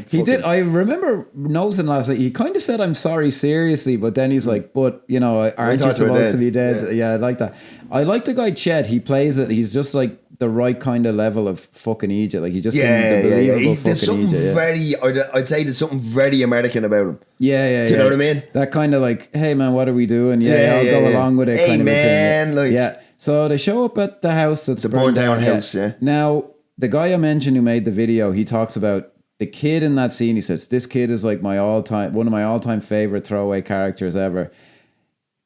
He did. I remember noticing last night, he kind of said, "I'm sorry," seriously, but then he's like, "But, you know, aren't you supposed to be dead?" Yeah, I like that. I like the guy Chet. He plays it. He's just like the right kind of level of fucking Egypt. Like, he just seems the believable fucking Egypt. I'd say there's something very American about him. Yeah. Do you know what I mean? That kind of like, "Hey man, what are we doing?" I'll go along with it. Hey kind man, of thing. So they show up at the house. It's the burned down house. Yeah. Now, the guy I mentioned who made the video, he talks about the kid in that scene. He says, "This kid is like one of my all-time favorite throwaway characters ever."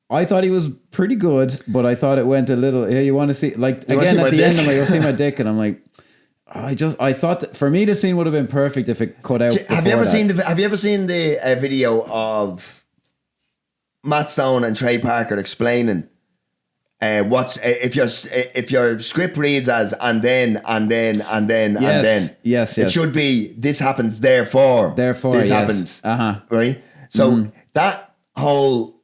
I thought he was pretty good, but I thought it went a little. Hey, you want to see? Like, again at the end, I'm like, "You'll see my dick," and I'm like, I thought that for me the scene would have been perfect if it cut out. Have you ever seen the video of Matt Stone and Trey Parker explaining? If your script reads as and then yes, it should be this happens therefore this happens right. So that whole,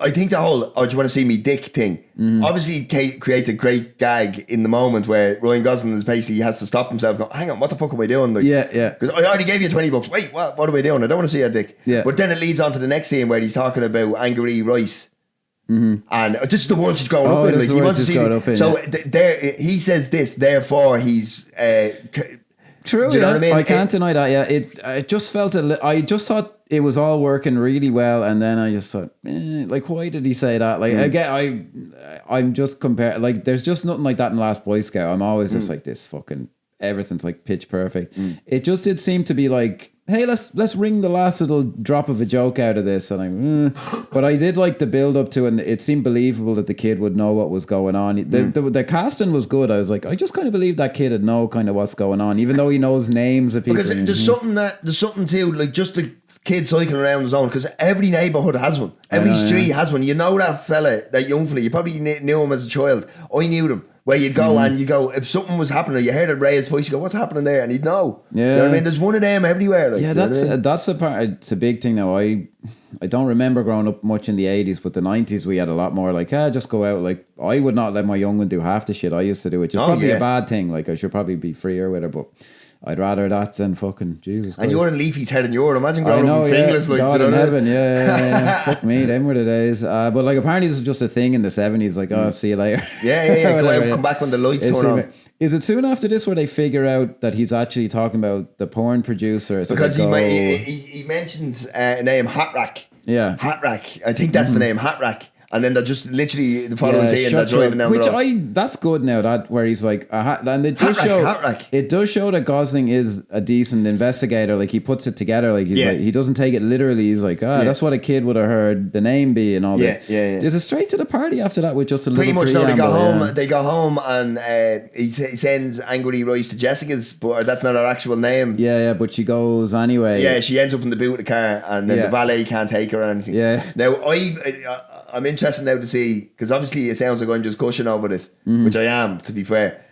I think the whole "oh, do you want to see me dick" thing obviously creates a great gag in the moment where Ryan Gosling is basically, he has to stop himself and go, "Hang on, what the fuck am I doing?" Like, because I already gave you $20. Wait, what am I doing? I don't want to see your dick. But then it leads on to the next scene where he's talking about Angry Royce. And this is the world she's growing up in. Like, he wants to see so there he says this, therefore he's true. Do you know what I mean? I can't deny that. Yeah, it just felt I just thought it was all working really well, and then I just thought, like, why did he say that? Like, again, I'm just comparing. Like, there's just nothing like that in Last Boy Scout. I'm always just like, this fucking everything's like pitch perfect. It just did seem to be like hey, let's wring the last little drop of a joke out of this, and but I did like the build up to it, and it seemed believable that the kid would know what was going on. The casting was good. I was like, I just kind of believe that kid would know kind of what's going on, even though he knows names of people. Because there's something too, like just the kid cycling around his own, because every neighbourhood has one, every street has one. You know that fella, that young fella, you probably knew him as a child. I knew them. Where you'd go and you go, if something was happening, you heard a raised voice, you go, what's happening there? And he'd know. Yeah. Do you know what I mean? There's one of them everywhere. Like, yeah, that's the part. It's a big thing now. I don't remember growing up much in the 80s, but the 90s we had a lot more like, just go out. Like, I would not let my young one do half the shit I used to do, which is probably a bad thing. Like, I should probably be freer with her, but I'd rather that than fucking Jesus Christ. And you're in Leafy's head and you're, imagine growing up in Finglas, like, God in heaven, yeah. Fuck me, them were the days. But like, apparently this was just a thing in the 70s, like, see you later. Yeah. Go out, come back when the lights turn on. Is it soon after this where they figure out that he's actually talking about the porn producer? So because he mentions a name, Hat Rack. Yeah. Hat Rack. I think that's the name, Hat Rack. And then they're just literally the following scene they're driving down the road. That's good now, that where he's like, and it does show that Gosling is a decent investigator. Like, he puts it together. Like, he's like, he doesn't take it literally. He's like, that's what a kid would have heard the name be and all this. Yeah. There's a straight to the party after that with just a pretty little much. preamble. They go home and he sends Angry Rice to Jessica's, but that's not her actual name. Yeah, but she goes anyway. Yeah, she ends up in the boot of the car, and then the valet can't take her or anything. Yeah. Now I'm interested now to see, because obviously it sounds like I'm just gushing over this, which I am, to be fair.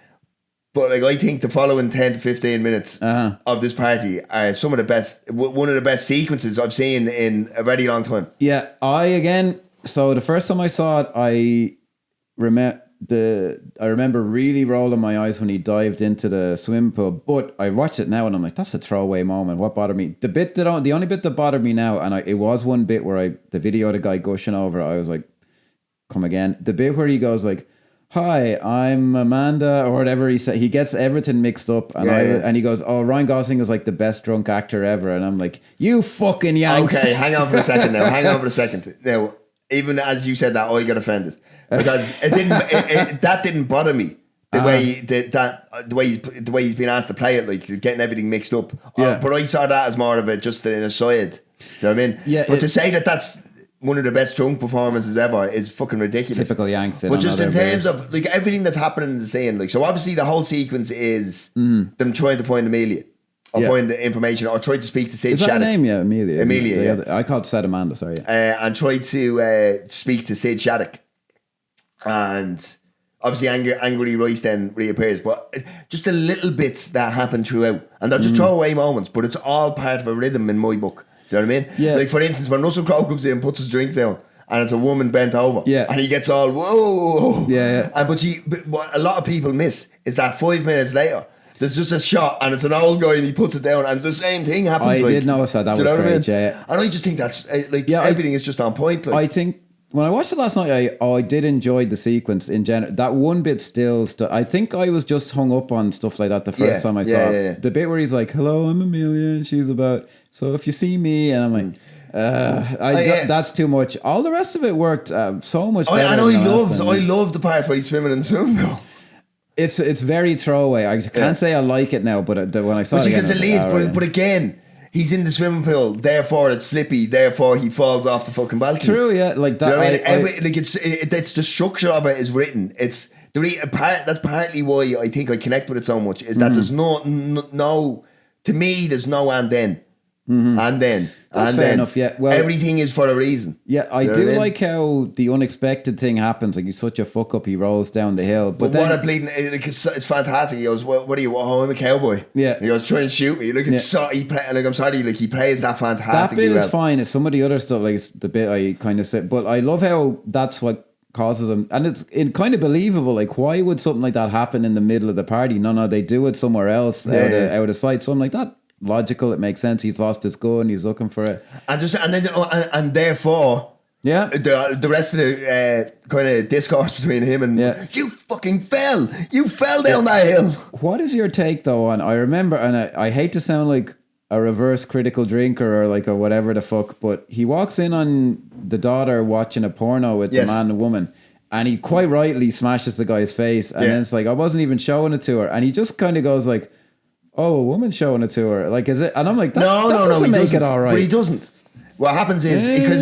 But like, I think the following 10 to 15 minutes of this party are some of the best, one of the best sequences I've seen in a very long time. Yeah, so the first time I saw it, I remember really rolling my eyes when he dived into the swimming pool. But I watched it now and I'm like, that's a throwaway moment. What bothered me? The only bit that bothered me now, and it was one bit where the video of the guy gushing over, I was like, come again. The bit where he goes like, hi, I'm Amanda, or whatever he said. He gets everything mixed up, and and he goes, oh, Ryan Gosling is like the best drunk actor ever, and I'm like, you fucking yanks. Okay, hang on for a second now. Even as you said that, I got offended because that didn't bother me. The way he's been asked to play it, like getting everything mixed up. But I saw that as more of just an aside. Do you know what I mean? Yeah. But to say that that's one of the best drunk performances ever is fucking ridiculous. Typical Yanks. But just in terms of like everything that's happening in the scene, like, so obviously the whole sequence is them trying to find Amelia. Or find the information, or try to speak to Sid Shattuck. Is that her name? Yeah, Amelia. Amelia, I called Said Amanda, sorry. And try to speak to Sid Shattuck. And obviously Angry Rice then reappears. But just the little bits that happen throughout. And they're just throwaway moments, but it's all part of a rhythm in my book. Do you know what I mean? Yeah. Like, for instance, when Russell Crowe comes in and puts his drink down, and it's a woman bent over. Yeah. And he gets all, whoa. Yeah. And but what a lot of people miss is that 5 minutes later, there's just a shot and it's an old guy and he puts it down and the same thing happens. I did notice that was great, yeah. And I just think that's everything is just on point. Like. I think when I watched it last night, I did enjoy the sequence in general. That one bit still I think I was just hung up on stuff like that the first time I saw it. The bit where he's like, hello, I'm Amelia, and she's about, so if you see me, and I'm like, that's too much. All the rest of it worked so much better. I love the part where he's swimming in the swimming pool. It's very throwaway. I can't say I like it now, but when I saw it again, it leads, but again, he's in the swimming pool, therefore it's slippy, therefore he falls off the fucking balcony. True, yeah, like that. Do you know what I mean? It's the structure of it is written. It's that's partly why I think I connect with it so much. Is that there's no to me there's no and then. And then that's fair enough. Yeah, well, everything is for a reason. Yeah, I do like how the unexpected thing happens. Like, he's such a fuck up, he rolls down the hill. But then, what a bleeding! It's fantastic. He goes, "What are you? Oh, I'm a cowboy." Yeah, and he goes, "Try and shoot me." Look, it's so he play. Like, I'm sorry, like he plays that fantastic. That bit is fine. It's some of the other stuff, like the bit I kind of said, but I love how that's what causes him, and it's kind of believable. Like, why would something like that happen in the middle of the party? No, they do it somewhere else out of sight. Something like that. Logical, it makes sense. He's lost his gun, he's looking for it, and therefore, the rest of the kind of discourse between him and you fucking fell down that hill. What is your take though on? I remember, and I hate to sound like a reverse critical drinker or like a whatever the fuck, but he walks in on the daughter watching a porno with the man and woman, and he quite rightly smashes the guy's face, and then it's like, I wasn't even showing it to her, and he just kind of goes like, oh, a woman showing it to her. Like, is it? And I'm like, that No, doesn't he make doesn't. it all right. But he doesn't. What happens is because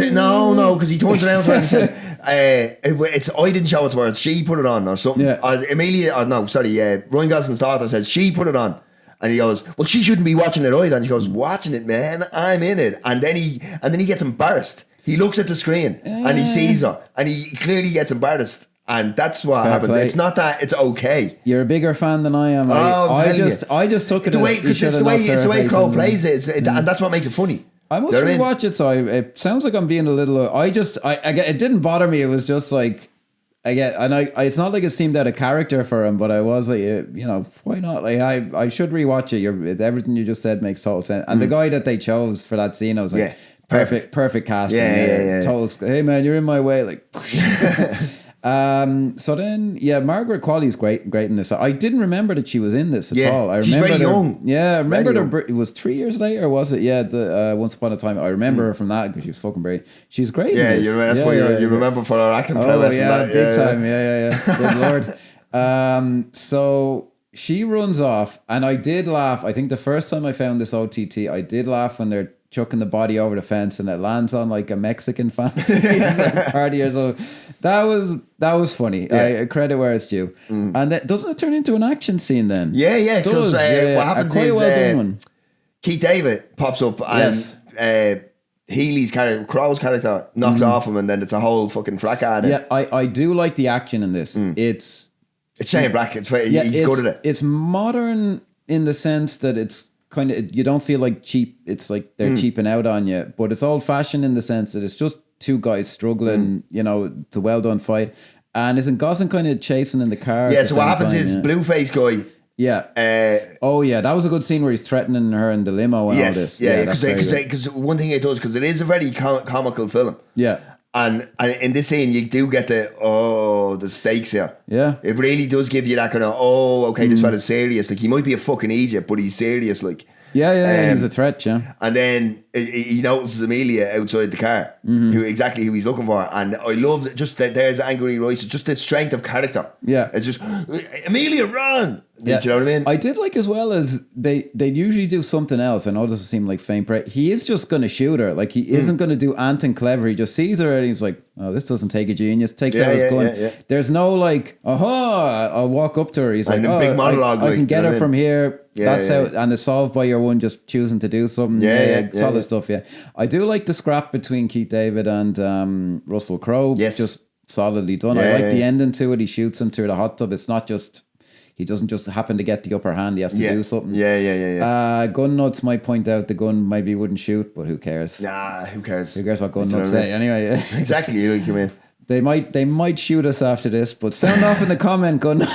he turns around to her and he says, "It's I didn't show it to her. She put it on or something." Yeah. Ryan Gosling's daughter says she put it on, and he goes, "Well, she shouldn't be watching it either." And she goes, "Watching it, man. I'm in it." And then he gets embarrassed. He looks at the screen and he sees her, and he clearly gets embarrassed. And that's what happens. Play. It's not that it's okay. You're a bigger fan than I am. I just took it because it's the way Crowe plays it, and that's what makes it funny. I must rewatch it. So it sounds like I'm being a little. It didn't bother me. It was just like it's not like it seemed out of character for him, but I was like, why not? Like I should rewatch it. Everything you just said makes total sense. And the guy that they chose for that scene, I was like, perfect casting. Yeah. Total. Hey man, you're in my way. Like. So then, Margaret Qualley's great in this. I didn't remember that she was in this at all. I remember she's very young. Yeah, I remember it was 3 years later, was it? Yeah, Once Upon a Time. I remember her from that because she was fucking great. She's great. Yeah, that's why you remember for her acting prowess. Yeah, big time. Yeah. Good lord. So she runs off, and I did laugh. I think the first time I found this OTT, I did laugh when they're chucking the body over the fence and it lands on like a Mexican family. Like party or so. That was funny. I credit where it's due. And doesn't it turn into an action scene then? Yeah. Because what happens is Keith David pops up and Healy's character, Crowe's character, knocks off him, and then it's a whole fucking fracas. Yeah, I do like the action in this. It's Shane Black. He's good at it. It's modern in the sense that it's kind of, you don't feel like cheap. It's like they're cheaping out on you, but it's old fashioned in the sense that it's just two guys struggling. It's a well done fight. And isn't Gosling kind of chasing in the car? Yeah. So what happens is Blueface guy. Yeah. That was a good scene where he's threatening her in the limo and all this. Yeah. Because one thing it does, because it is a very comical film. Yeah. And in this scene, you do get the stakes here. Yeah. It really does give you that kind of, okay, this fella's serious. Like, he might be a fucking idiot, but he's serious. Like, he's a threat, yeah. And then he notices Amelia outside the car, who he's looking for. And I love just that there's Angry Royce, just the strength of character. Yeah. It's just, Amelia, run! Yeah. Do you know what I mean? I did like as well as they usually do something else. I know this will seem like faint praise. He is just going to shoot her. Like, he isn't going to do anything clever. He just sees her and he's like, oh, this doesn't take a genius. Takes out his gun. Yeah. There's no like, I'll walk up to her. He's like, big monologue, I can get her from here. Yeah, That's how, and it's solved by your one just choosing to do something. Solid stuff. Yeah, I do like the scrap between Keith David and Russell Crowe. Yes, just solidly done. I like the ending to it. He shoots him through the hot tub. It's not just. He doesn't just happen to get the upper hand. He has to do something. Yeah. Gun nuts might point out the gun maybe wouldn't shoot, but who cares? Nah, who cares? Who cares what gun nuts say? Anyway, exactly. You come in. They might shoot us after this, but sound off in the comment, gun.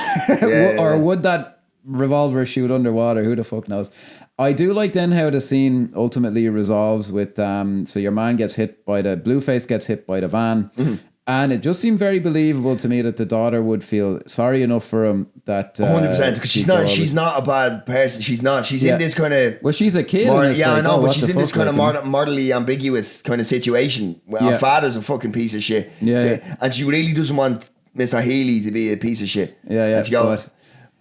Or would that revolver shoot underwater? Who the fuck knows? I do like then how the scene ultimately resolves with so your man gets hit by Blueface gets hit by the van. And it just seemed very believable to me that the daughter would feel sorry enough for him that 100%, because she's not a bad person. She's in this kind of, well, she's a kid. I know, but she's in this kind of morally ambiguous kind of situation. Well, her father's a fucking piece of shit. And she really doesn't want Mr. Healy to be a piece of shit. And she goes,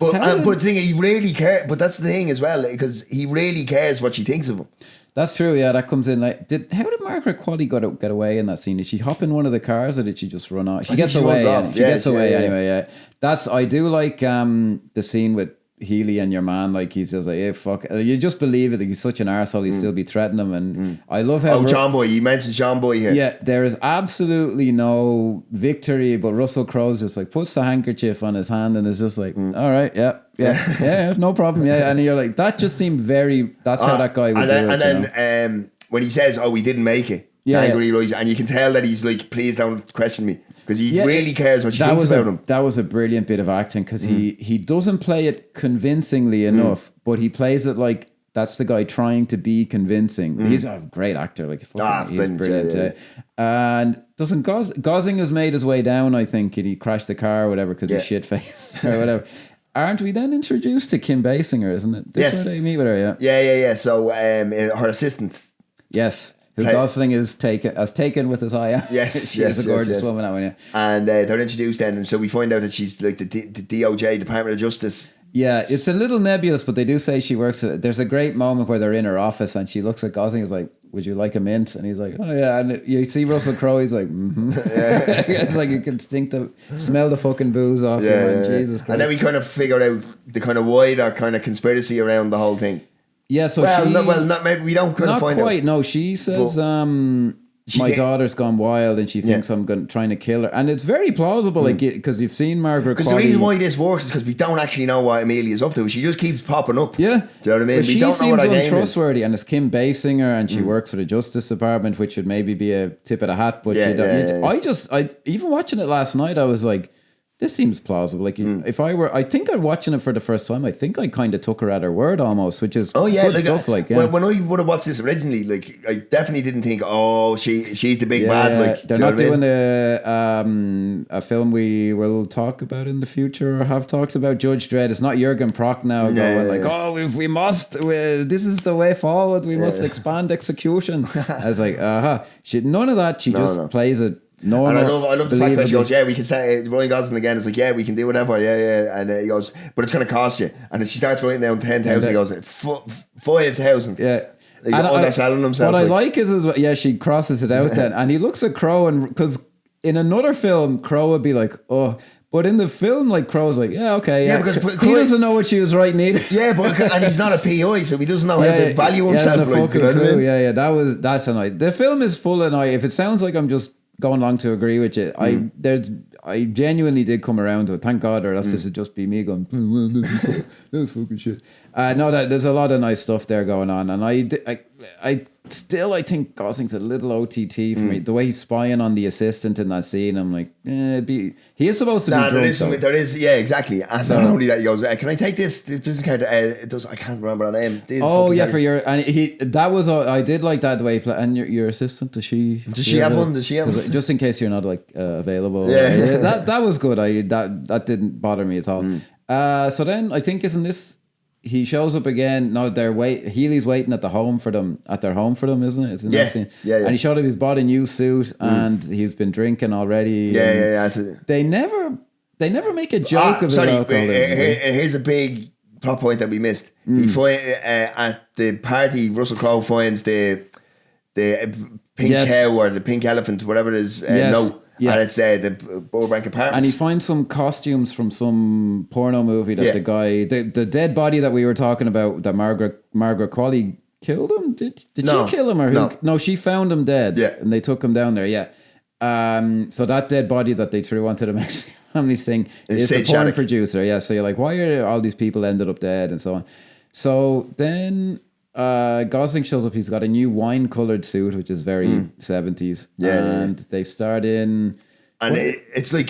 but the thing, he really cares. But that's the thing as well, because he really cares what she thinks of him. That's true. Yeah, that comes in. Like, how did Margaret Qualley get away in that scene? Did she hop in one of the cars, or did she just run off? She gets away. She gets away anyway. Yeah, I do like the scene with Healy and your man. Like, he's just like, hey, fuck. You just believe it. Like, he's such an arsehole. He'd still be threatening him, and I love how. John Boy. You mentioned John Boy here. Yeah, there is absolutely no victory, but Russell Crowe's just like puts the handkerchief on his hand and is just like, all right, yeah, no problem. Yeah, and you're like, that just seemed very. That's how that guy would do it. And then when he says, "Oh, we didn't make it," Angry Royce, and you can tell that he's like, "Please don't question me," because he really cares what she thinks about him. That was a brilliant bit of acting, because he doesn't play it convincingly enough, but he plays it like that's the guy trying to be convincing. He's a great actor, like he's brilliant. And doesn't Gosling has made his way down? I think he crashed the car or whatever because he's shit face or whatever. Aren't we then introduced to Kim Basinger, isn't it? This where they meet with her, yeah. So her assistant. Yes. Who Gosling has taken with his eye out. Yes, she's a gorgeous woman, that one, And they're introduced then, and so we find out that she's like the DOJ, Department of Justice. Yeah, it's a little nebulous, but they do say she works. There's a great moment where they're in her office and she looks at Gosling and is like, "Would you like a mint?" And he's like, "Oh yeah." And you see Russell Crowe, he's like, "Mm-hmm." It's like you can smell the fucking booze off you, man. Jesus Christ. And then we kind of figured out the kind of wider kind of conspiracy around the whole thing. Yeah, so not maybe we don't kind of find quite. out. No, she says, my daughter's gone wild and she thinks I'm trying to kill her. And it's very plausible, like, because you've seen Margaret Because the reason why this works is because we don't actually know what Amelia's up to. She just keeps popping up. Yeah. Do you know what I mean? But we she don't know what seems her name is. untrustworthy, and it's Kim Basinger, and she works for the Justice Department, which should maybe be a tip of the hat. But I even watching it last night, I was like, this seems plausible. Like, if I think I'm watching it for the first time, I think I kind of took her at her word almost, which is good stuff. When I would have watched this originally, like, I definitely didn't think, she's the big bad. Like, they're not doing a film we will talk about in the future or have talked about, Judge Dredd. It's not Jürgen Prochnow going if we must, this is the way forward. We must expand execution. I was like, none of that. She just plays it. No, and I love the fact that she goes, we can say Ryan Gosling again. It's like, we can do whatever, and he goes, but it's going to cost you. And then she starts writing down 10,000. He goes, 5,000. Yeah. Like, underselling himself. What I like is she crosses it out then, and he looks at Crowe, and because in another film, Crowe would be like, oh. But in the film, like, Crowe's like, because he doesn't know what she was writing either. Yeah, and he's not a PI, so he doesn't know how to value himself. That's annoying. The film is full of if it sounds like I'm just going along to agree with you, I genuinely did come around to it. Thank God, or else this would just be me going, that's fucking shit. There's a lot of nice stuff there going on, and I think Gosling's a little OTT for me. The way he's spying on the assistant in that scene, I'm like, he is supposed to be drunk. There is, exactly. And not only that, he goes, can I take this business card? It does. I can't remember her name. For your, and that was, I did like that the way he played. And your assistant, does she have one? Does she have one? Just in case you're not available. Yeah. That was good. That didn't bother me at all. So then I think, isn't this, he shows up again. No, Healy's waiting at their home for them, isn't it? It's the next scene. Yeah. And he showed up, he's bought a new suit and he's been drinking already. Yeah. They never make a joke of it. Here's a big plot point that we missed. He at the party, Russell Crowe finds the pink cow or the pink elephant, whatever it is. Yeah. And it's the Burbank Apartments. And he finds some costumes from some porno movie that the guy, the dead body that we were talking about, that Margaret Qualley killed him. Did she kill him or who? No, she found him dead. Yeah. And they took him down there. Yeah. So that dead body that they threw onto the Mexican family's thing is the porn producer. Yeah. So you're like, why are all these people ended up dead and so on? So then Gosling shows up. He's got a new wine-coloured suit, which is very 70s. And they start in... And it's like,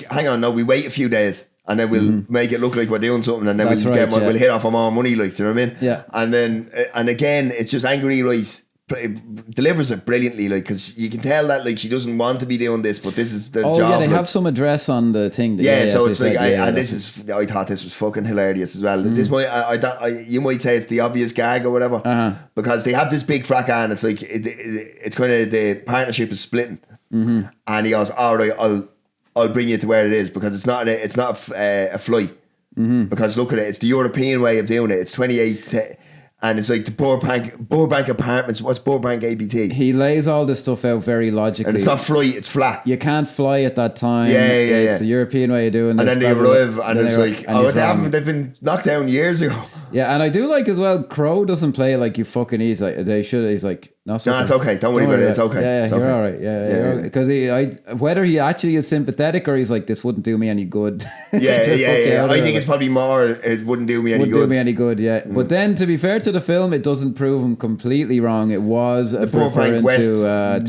hang on, no, we wait a few days and then we'll make it look like we're doing something, and then we'll hit off on more money, like, do you know what I mean? Yeah. And then, and again, it's just Angry Rice delivers it brilliantly, like, because you can tell that, like, she doesn't want to be doing this, but this is the job. Oh yeah, they have some address on the thing. So it's like, I thought this was fucking hilarious as well. This might, you might say it's the obvious gag or whatever, because they have this big fracas, and it's like it's kind of, the partnership is splitting, and he goes, all right, I'll bring you to where it is, because it's not a flight, because look at it, it's the European way of doing it. It's 28. And it's like the Burbank Apartments. What's Burbank ABT? He lays all this stuff out very logically. And it's not flight, it's flat. You can't fly at that time. It's the European way of doing this. And then they arrive, and it's like, they've been knocked down years ago. Yeah, and I do like as well, Crowe doesn't play like you fucking ease. Like, he's like, no, it's okay. Don't worry about it. It's okay. Yeah, you're all right. Yeah. Because whether he actually is sympathetic or he's like, this wouldn't do me any good. I think it's probably more, it wouldn't do me any good. Yeah. But then, to be fair to the film, it doesn't prove him completely wrong. It was the Burbank West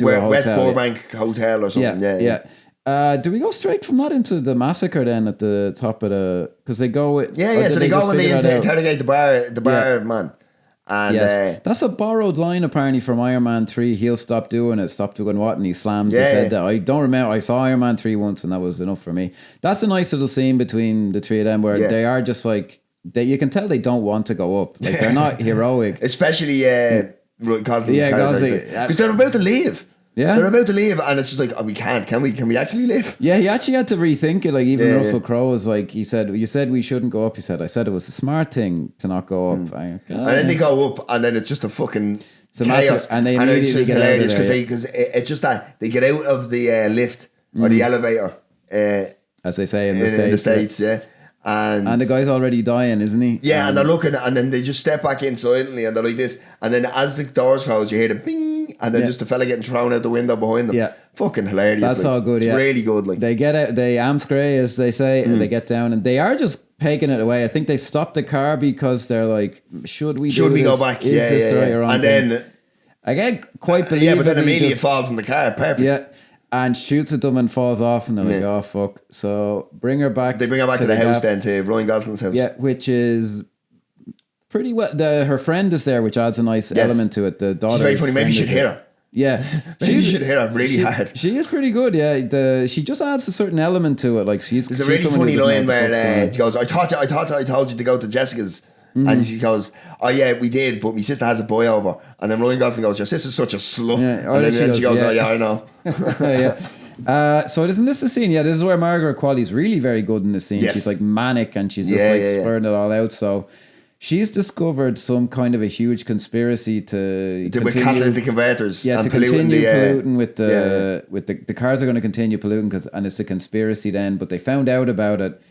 Burbank Hotel or something. Yeah. Do we go straight from that into the massacre then at the top of the? Because they go. So they go and they interrogate the bar man. And that's a borrowed line apparently from Iron Man 3. He'll stop doing it. Stop doing what? And he slams his head down. I don't remember. I saw Iron Man 3 once, and that was enough for me. That's a nice little scene between the three of them where they are just like, you can tell they don't want to go up. Like, they're not heroic. Especially Gosling. Because they're about to leave. Yeah. They're about to leave, and it's just like, oh, we can't. Can we? Can we actually leave? Yeah, he actually had to rethink it. Like even Yeah, Russell yeah. Crowe was like, he said, "You said we shouldn't go up." He said, "I said it was a smart thing to not go up." And then they go up, and then it's just a fucking It's a chaos. massive- and they it's immediately just get out of hilarious there, because it's just that they get out of the lift or the elevator. As they say in In the the States, yeah. And the guy's already dying, isn't he? Yeah, and they're looking, and then they just step back in silently, and they're like this, and then as the doors close, you hear the bing, and then Yeah. just the fella getting thrown out the window behind them. Yeah. Fucking hilarious. That's like. all good. It's Yeah, really good. Like they get out, they amscray as they say, and they get down, and they are just taking it away. I think they stop the car because they're like, "Should we should do we this? go back? Is Yeah, this the yeah, right yeah. or wrong And thing?" then Again, quite believably, yeah, but then Amelia just- falls in the car. Perfect. Yeah. And shoots at them and falls off, and they're like, Yeah. "Oh fuck!" So bring her back. They bring her back to the house gaff. then, to Ryan Gosling's house. Yeah, which is pretty well. Her friend is there, which adds a nice element to it. The daughter. She's very funny. Maybe you should hit her. Yeah, Maybe you should hit her really hard. She is pretty good. Yeah, she just adds a certain element to it. Like she's. There's a she's really someone who funny doesn't know line what the fuck's going where on. she goes, I told you to go to Jessica's. And she goes, oh yeah, we did, but my sister has a boy over. And then Ryan Gosling goes, your sister's such a slut. Yeah. And then she goes, oh yeah, I know. Yeah. So isn't this the scene? Yeah, this is where Margaret Qualley's really very good in the scene. Yes. She's like manic and she's just Yeah, like yeah, yeah. spurring it all out. So she's discovered some kind of a huge conspiracy to With catalytic converters. Yeah, and to continue polluting with yeah. the cars are going to continue polluting and it's a conspiracy then. But they found out about it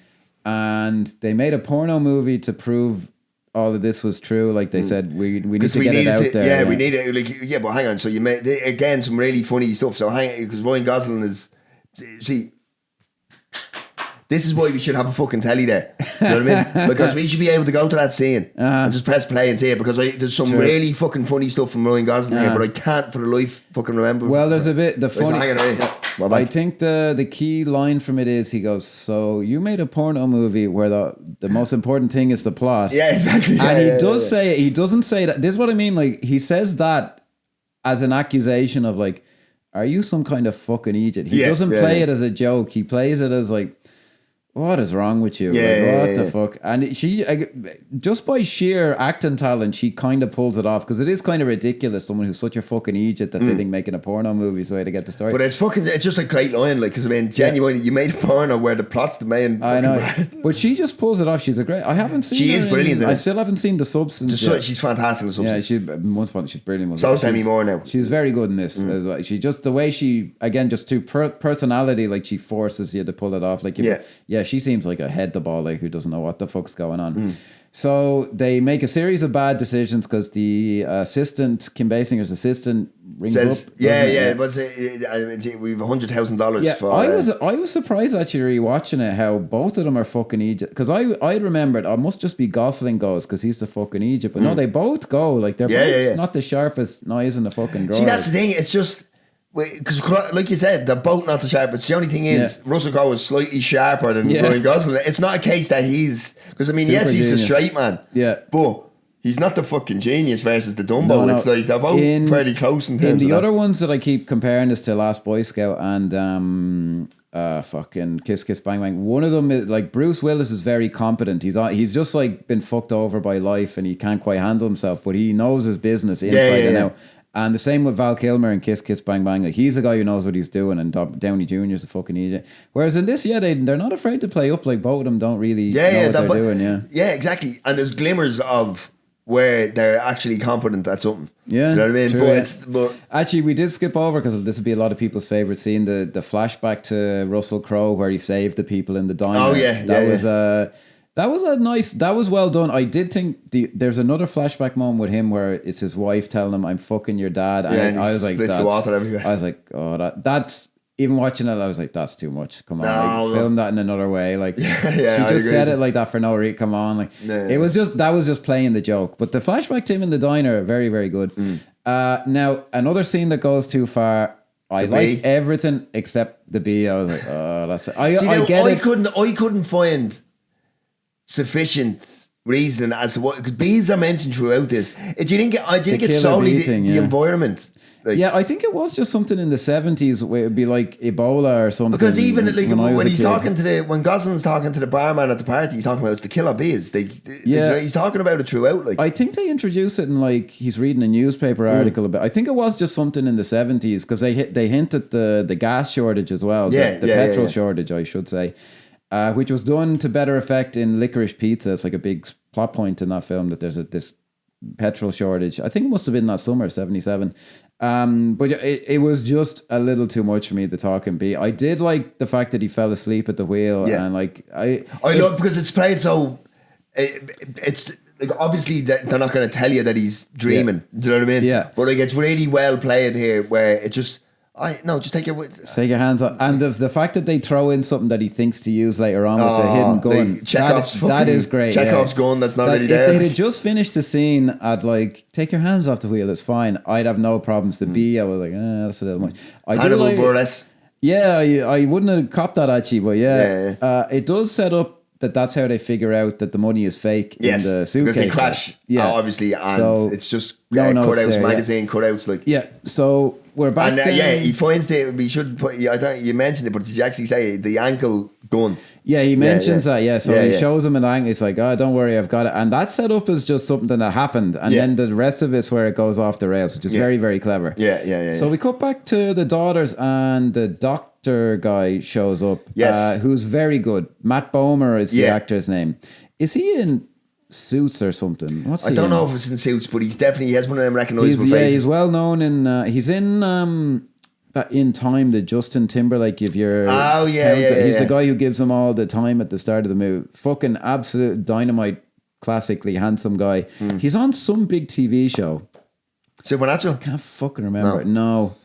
and they made a porno movie to prove all of this was true. Like they said, we need to get it out there. Yeah, we need it. Like, yeah, but hang on. So you made again some really funny stuff. So because Ryan Gosling is, see, this is why we should have a fucking telly there. Do you know what I mean? Because we should be able to go to that scene and just press play and see it. Because there's some really fucking funny stuff from Ryan Gosling here, but I can't for the life fucking remember. Well, there's a bit the funny. Hang on, I think the key line from it is he goes, "So you made a porno movie where the most important thing is the plot." Yeah, exactly. And he does say, he doesn't say that. This is what I mean. Like he says that as an accusation of like, "Are you some kind of fucking idiot?" He doesn't play it as a joke. He plays it as like, what is wrong with you? What the fuck? And she, just by sheer acting talent, she kind of pulls it off because it is kind of ridiculous. Someone who's such a fucking idiot that they think making a porno movie is the way to get the story. But it's just a great line, like, because I mean, genuinely, you made a porno where the plot's the main. I know, but she just pulls it off. She's a great. I haven't seen. She is brilliant in I it. still haven't seen The Substance. She's fantastic in The Yeah, Substance. she's brilliant. So Demi Moore now. She's very good in this as well. She just the way she again just to personality, like she forces you to pull it off. Like she seems like a head the ball, like who doesn't know what the fuck's going on. So they make a series of bad decisions because the assistant, Kim Basinger's assistant, rings up. But we have $100,000 Yeah, for. I was surprised actually rewatching it how both of them are fucking Egypt because I remembered I must just be Gosling goes because he's the fucking Egypt, but no, they both go like they're both not the sharpest knives in the fucking drawer. See, that's the thing. It's just because, like you said, they're both not the sharpest. The only thing is, Russell Crowe is slightly sharper than Ryan Gosling. It's not a case that he's because I mean, Super yes, he's genius. the straight man. Yeah. But he's not the fucking genius versus the Dumbo. No. It's like they're both fairly close in terms In the of other that. ones that I keep comparing this to Last Boy Scout and fucking Kiss Kiss Bang Bang. One of them is like Bruce Willis is very competent. He's just like been fucked over by life and he can't quite handle himself, but he knows his business inside and out. And the same with Val Kilmer and Kiss Kiss Bang Bang. Like he's a guy who knows what he's doing, and Downey Jr. is a fucking idiot. Whereas in this, they're not afraid to play up. Like both of them don't really know what they're doing. Yeah, exactly. And there's glimmers of where they're actually competent at something. Yeah, do you know what I mean? True, but actually, we did skip over because this would be a lot of people's favorite scene. The flashback to Russell Crowe where he saved the people in the diner. Oh yeah, that was a nice. That was well done. I did think there's another flashback moment with him where it's his wife telling him, "I'm fucking your dad," and I was like, splits the water everywhere. I was like, oh, that's even watching it. I was like, that's too much. Come on, No, film that in another way. Like, she I just agree. said it like that for no reason. Come on, like it was just playing the joke. But the flashback to him in the diner, very very good. Now another scene that goes too far. I like everything except the bee. I was like, oh, that's it. I get it. I couldn't find sufficient reasoning as to what, because bees are mentioned throughout this. Do you think it's killer solely beating, the environment? Like, yeah, I think it was just something in the 70s where it'd be like Ebola or something. because even like when he's talking when Gosling's talking to the barman at the party, he's talking about the killer bees. He's talking about it throughout. Like, I think they introduce it in like he's reading a newspaper article about. I think it was just something in the 70s because they hint at the gas shortage as well. The petrol shortage, I should say, which was done to better effect in Licorice Pizza. It's like a big plot point in that film that there's this petrol shortage. I think it must have been that summer, 77. But it was just a little too much for me, the talking bee. I did like the fact that he fell asleep at the wheel, and like I love because it's played so. It's like obviously they're not going to tell you that he's dreaming. Do you know what I mean? Yeah. But like it's really well played here, where it just. Just take your hands off. And the fact that they throw in something that he thinks to use later on with the hidden gun, that is great. Chekhov's gun that's not really there. If they'd have just finished the scene at like, take your hands off the wheel, it's fine, I'd have no problems. The B, I was like, that's a little much. Hannibal Buress. Yeah, I wouldn't have copped that actually, but it does set up that's how they figure out that the money is fake in the suitcase. Because they crash, obviously, and so it's just cutouts, magazine cutouts. Like, so we're back. And he finds we should put. You mentioned it, but did you actually say the ankle gun? Yeah, he mentions that. Yeah, so he shows him an ankle. It's like, oh, don't worry, I've got it. And that set up is just something that happened, and then the rest of it's where it goes off the rails, which is very, very clever. So we cut back to the daughters, and the doctor guy shows up. Yes, who's very good. Matt Bomer is the actor's name. Is he in Suits or something? I don't know if it's in Suits, but he has one of them recognisable faces. He's well known in. He's in that In Time, the Justin Timberlake. If you're he's the guy who gives them all the time at the start of the movie. Fucking absolute dynamite, classically handsome guy. He's on some big TV show. Supernatural. I can't fucking remember. No.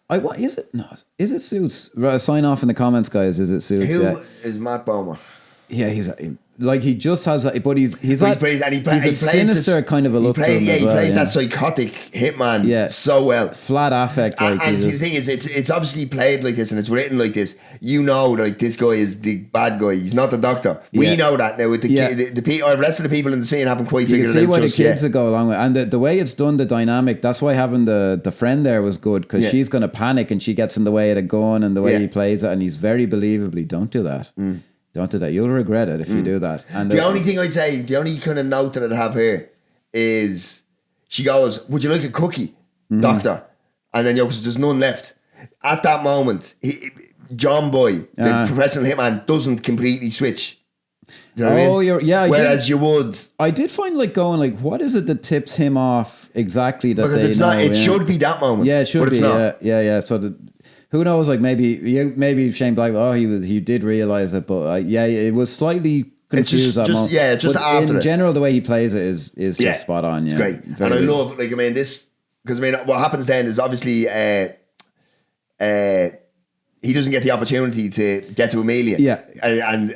What is it? No, is it Suits? Sign off in the comments, guys. Is it Suits? Who is Matt Bomer? Yeah, he's like he just has that, but he's a sinister kind of a look to him. He plays that psychotic hitman so well. Flat affect. And the thing is, it's obviously played like this and it's written like this. You know, like this guy is the bad guy. He's not the doctor. We know that now. With the rest of the people in the scene haven't quite figured it out. You can see why the kids that go along with, and the way it's done, the dynamic. That's why having the friend there was good, because she's going to panic and she gets in the way of the gun and the way he plays it, and he's very believably. Don't do that. Don't do that. You'll regret it if you do that. And the only thing I'd say, the only kind of note that I'd have here is she goes, "Would you like a cookie, doctor?" And then there's none left. At that moment, John Boy, the professional hitman, doesn't completely switch. Do you know what I mean? Whereas you would. I did find what is it that tips him off exactly that because it's not. It should be that moment. Yeah, it should be. Yeah. So who knows? Like maybe Shane Black. Oh, he did realize it, but it was slightly confused that moment. Yeah, just but after. In general, the way he plays it is just spot on. Yeah, it's great. And I love this because what happens then is obviously he doesn't get the opportunity to get to Amelia. Yeah, and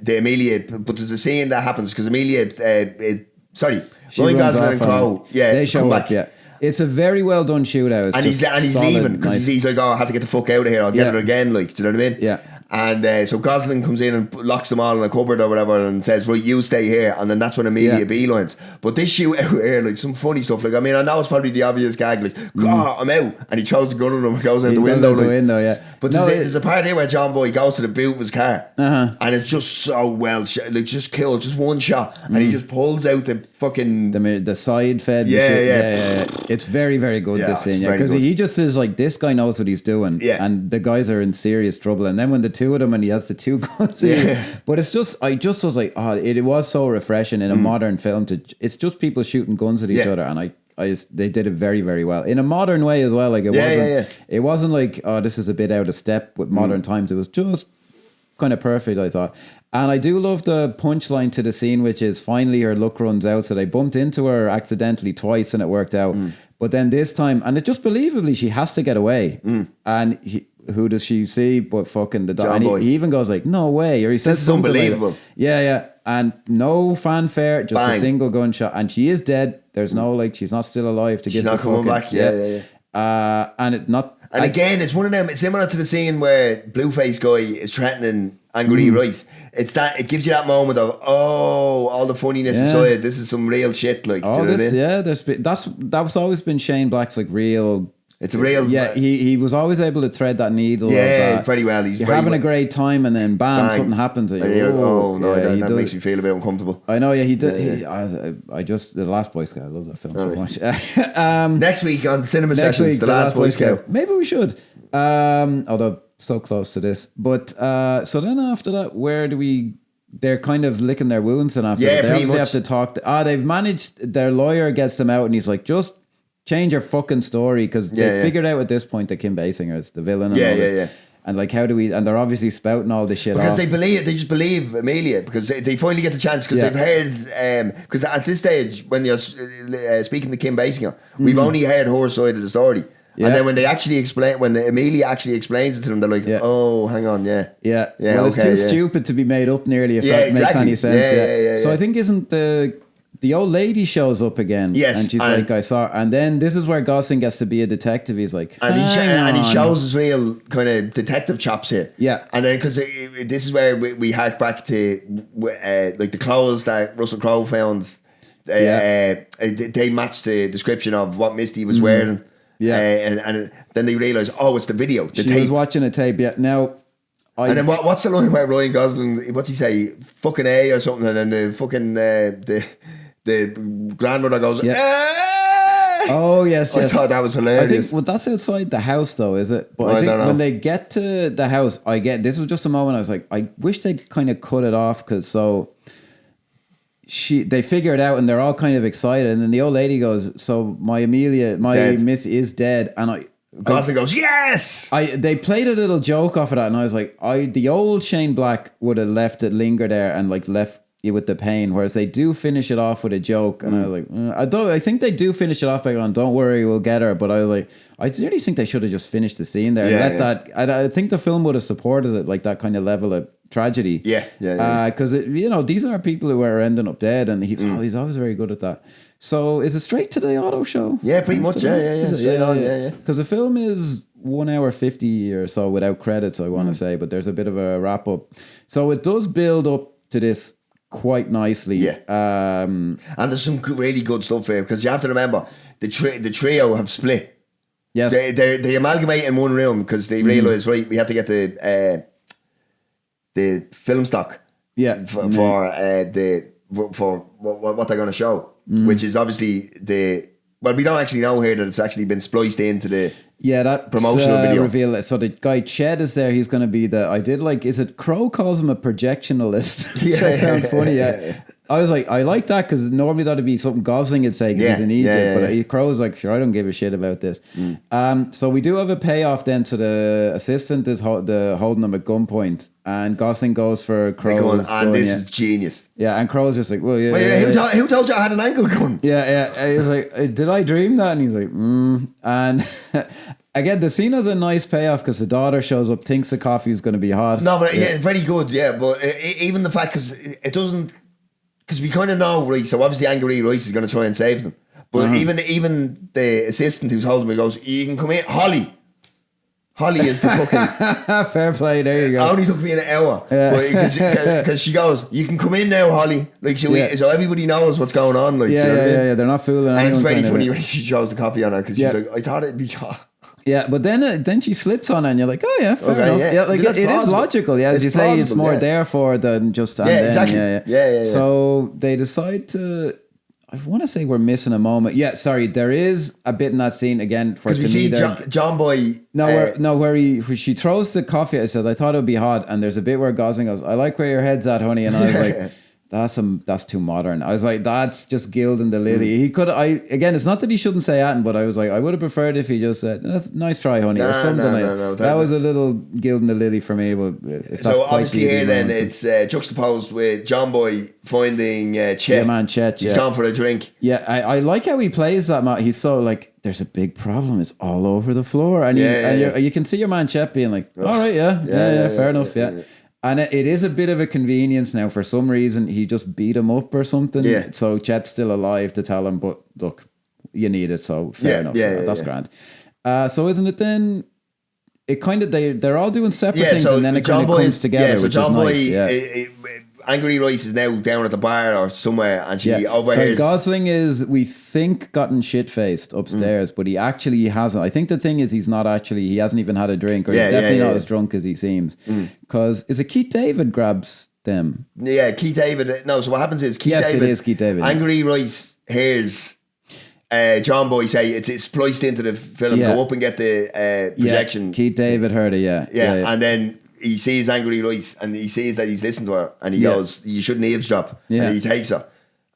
the Amelia, but there's a scene that happens because Amelia, Ryan Gosling and Crowe, they show up. Yeah. It's a very well done shootout. And he's leaving because he's like, I have to get the fuck out of here. I'll get it again. Like, do you know what I mean? Yeah. And so Gosling comes in and locks them all in a cupboard or whatever and says, right, you stay here. And then that's when Amelia beelines. But this shootout here, like some funny stuff. Like, I mean, I know it's probably the obvious gag. Like, I'm out. And he throws the gun at him and goes out the window. But there's a part here where John Boy goes to the boot of his car. And it's just so well shot. Like, just killed, just one shot. And he just pulls out the fucking... The side fed. Yeah. It's very, very good, this scene. Because he just is like, this guy knows what he's doing. Yeah. And the guys are in serious trouble. And then when the two of them and he has the two guns. But it's just, I just was like, it was so refreshing in a modern film it's just people shooting guns at each other, and they did it very, very well in a modern way as well. Like it wasn't like, this is a bit out of step with modern times. It was just kind of perfect, I thought. And I do love the punchline to the scene, which is finally her luck runs out. So they bumped into her accidentally twice and it worked out. But then this time, and it just believably, she has to get away. And who does she see but fucking the dog? And he even goes like, no way. Or he says, this is unbelievable. Like, and no fanfare, just a single gunshot. And she is dead. There's no, she's not still alive to get the fucking... She's not coming back. And it not... And again, it's one of them, it's similar to the scene where Blueface guy is threatening Angry Rice. It's that, it gives you that moment of, all the funniness aside, this is some real shit, like, All do you know this, what I mean? that's always been Shane Black's like real. It's a real... Yeah, he was always able to thread that needle. Yeah, of, very well. You're having a great time, and then bam, something happens. And that makes me feel a bit uncomfortable. I know, yeah, he did. I just, The Last Boy Scout, I love that film so much. Next week on Cinema Sessions, The Last Boy Scout. Maybe we should. Although so close to this. But so then after that, where do we... They're kind of licking their wounds, and after that, they obviously have to talk. They've managed... Their lawyer gets them out, and he's like, just... change your fucking story, because they figured out at this point that Kim Basinger is the villain. And And like, how do we? And they're obviously spouting all this shit because off. they just believe Amelia, because they finally get the chance, because they've heard, because at this stage when you're speaking to Kim Basinger, we've only heard her side of the story. And then when they actually explain, when Amelia actually explains it to them, they're like, "Oh, hang on, well, it's too stupid to be made up, nearly, if that makes any sense. So I think isn't the old lady shows up again, and she's like, "I saw her." And then this is where Gosling gets to be a detective. He's like, and he shows his real kind of detective chops here. And then because this is where we hark back to like the clothes that Russell Crowe found. They match the description of what Misty was wearing. And then they realise, it's the video. The she tape. was watching a tape. Yeah. Now. And then what's the line where Ryan Gosling? What's he say? Fucking A or something, and then the fucking the grandmother goes. Oh yes, I thought that was hilarious. I think that's outside the house though, is it? But I think when they get to the house, this was just a moment I was like, I wish they'd kind of cut it off, because they figure it out and they're all kind of excited, and then the old lady goes, "So my miss is dead," and Gosling goes, "Yes!" They played a little joke off of that, and I was like, the old Shane Black would have let it linger there and like left you with the pain, whereas they do finish it off with a joke, and I was like, I think they do finish it off by going, "Don't worry, we'll get her," but I was like, I really think they should have just finished the scene there and let that. I think the film would have supported it, like that kind of level of tragedy. Because these are people who are ending up dead, and he's always very good at that. So is it straight to the auto show? Yeah, pretty much. Straight on. Because the film is 1 hour 50 or so without credits, I want to say, but there's a bit of a wrap up. So it does build up to this quite nicely. And there's some really good stuff here, because you have to remember the trio have split. Yes, they amalgamate in one room because they realise, right, we have to get the film stock. For what they're going to show, which is obviously we don't actually know here that it's actually been spliced into the that promotional video reveal. So the guy Ched is there. He's going to be is it Crow calls him a projectionalist, which I found funny. I was like, I like that, because normally that'd be something Gosling would say because he's in Egypt, but Crow's like, sure, I don't give a shit about this. So we do have a payoff then to the assistant is holding him at gunpoint, and Gosling goes for Crow's gun. This is genius. And Crow's just like, well, who told you I had an angle gun? He's like, did I dream that? And he's like, And again, the scene has a nice payoff, because the daughter shows up, thinks the coffee is going to be hot. No, but very good. But even the fact, because it doesn't. Because we kind of know, right? So obviously Angry Rice is going to try and save them. But even the assistant who's holding me goes, "You can come in, Holly." Holly is the fucking... Fair play, there you go. It only took me an hour. Because she goes, "You can come in now, Holly." Like, so everybody knows what's going on. Like, they're not fooling anyone. And it's very funny when she shows the coffee on her, because she's like, "I thought it'd be hot." But then she slips on it, and you're like, "Oh yeah, fair enough." Like, it is logical. As you say, it's more there for than just. Exactly. So they decide to. I want to say we're missing a moment. Sorry, there is a bit in that scene again. Because we see John Boy. Where she throws the coffee. It says, "I thought it would be hot," and there's a bit where Gosling goes, "I like where your head's at, honey," and I was like. That's too modern. I was like, that's just gilding the lily. Again, it's not that he shouldn't say that, but I was like, I would have preferred if he just said, "That's nice try, honey," or something that was a little gilding the lily for me. But so obviously here then it's juxtaposed with John Boy finding Chet. Man, Chet. He's gone for a drink. I like how he plays that. He's so like, there's a big problem. It's all over the floor, and you can see your man Chet being like, all right, fair enough. And it is a bit of a convenience now. For some reason, he just beat him up or something. So Chet's still alive to tell him, but look, you need it, so fair enough. That's grand. So isn't it then? it kind of they're all doing separate Yeah, things, so and then it John kind of Boy, comes together, so which John is Boy, nice. Yeah. Angry Rice is now down at the bar or somewhere, and she So overhears. Gosling is, we think, gotten shit faced upstairs, but he actually hasn't. I think the thing is, he hasn't even had a drink, or he's definitely not as drunk as he seems. Because is it Keith David grabs them? Yeah, Keith David. No, so what happens is Keith Yes, David. it is Keith David. Angry Rice hears John Boy say it's spliced into the film. Yeah. Go up and get the projection. Yeah, Keith David heard it. Yeah. And then he sees Angry Rice, and he sees that he's listened to her, and he goes, "You shouldn't eavesdrop." Yeah. And he takes her,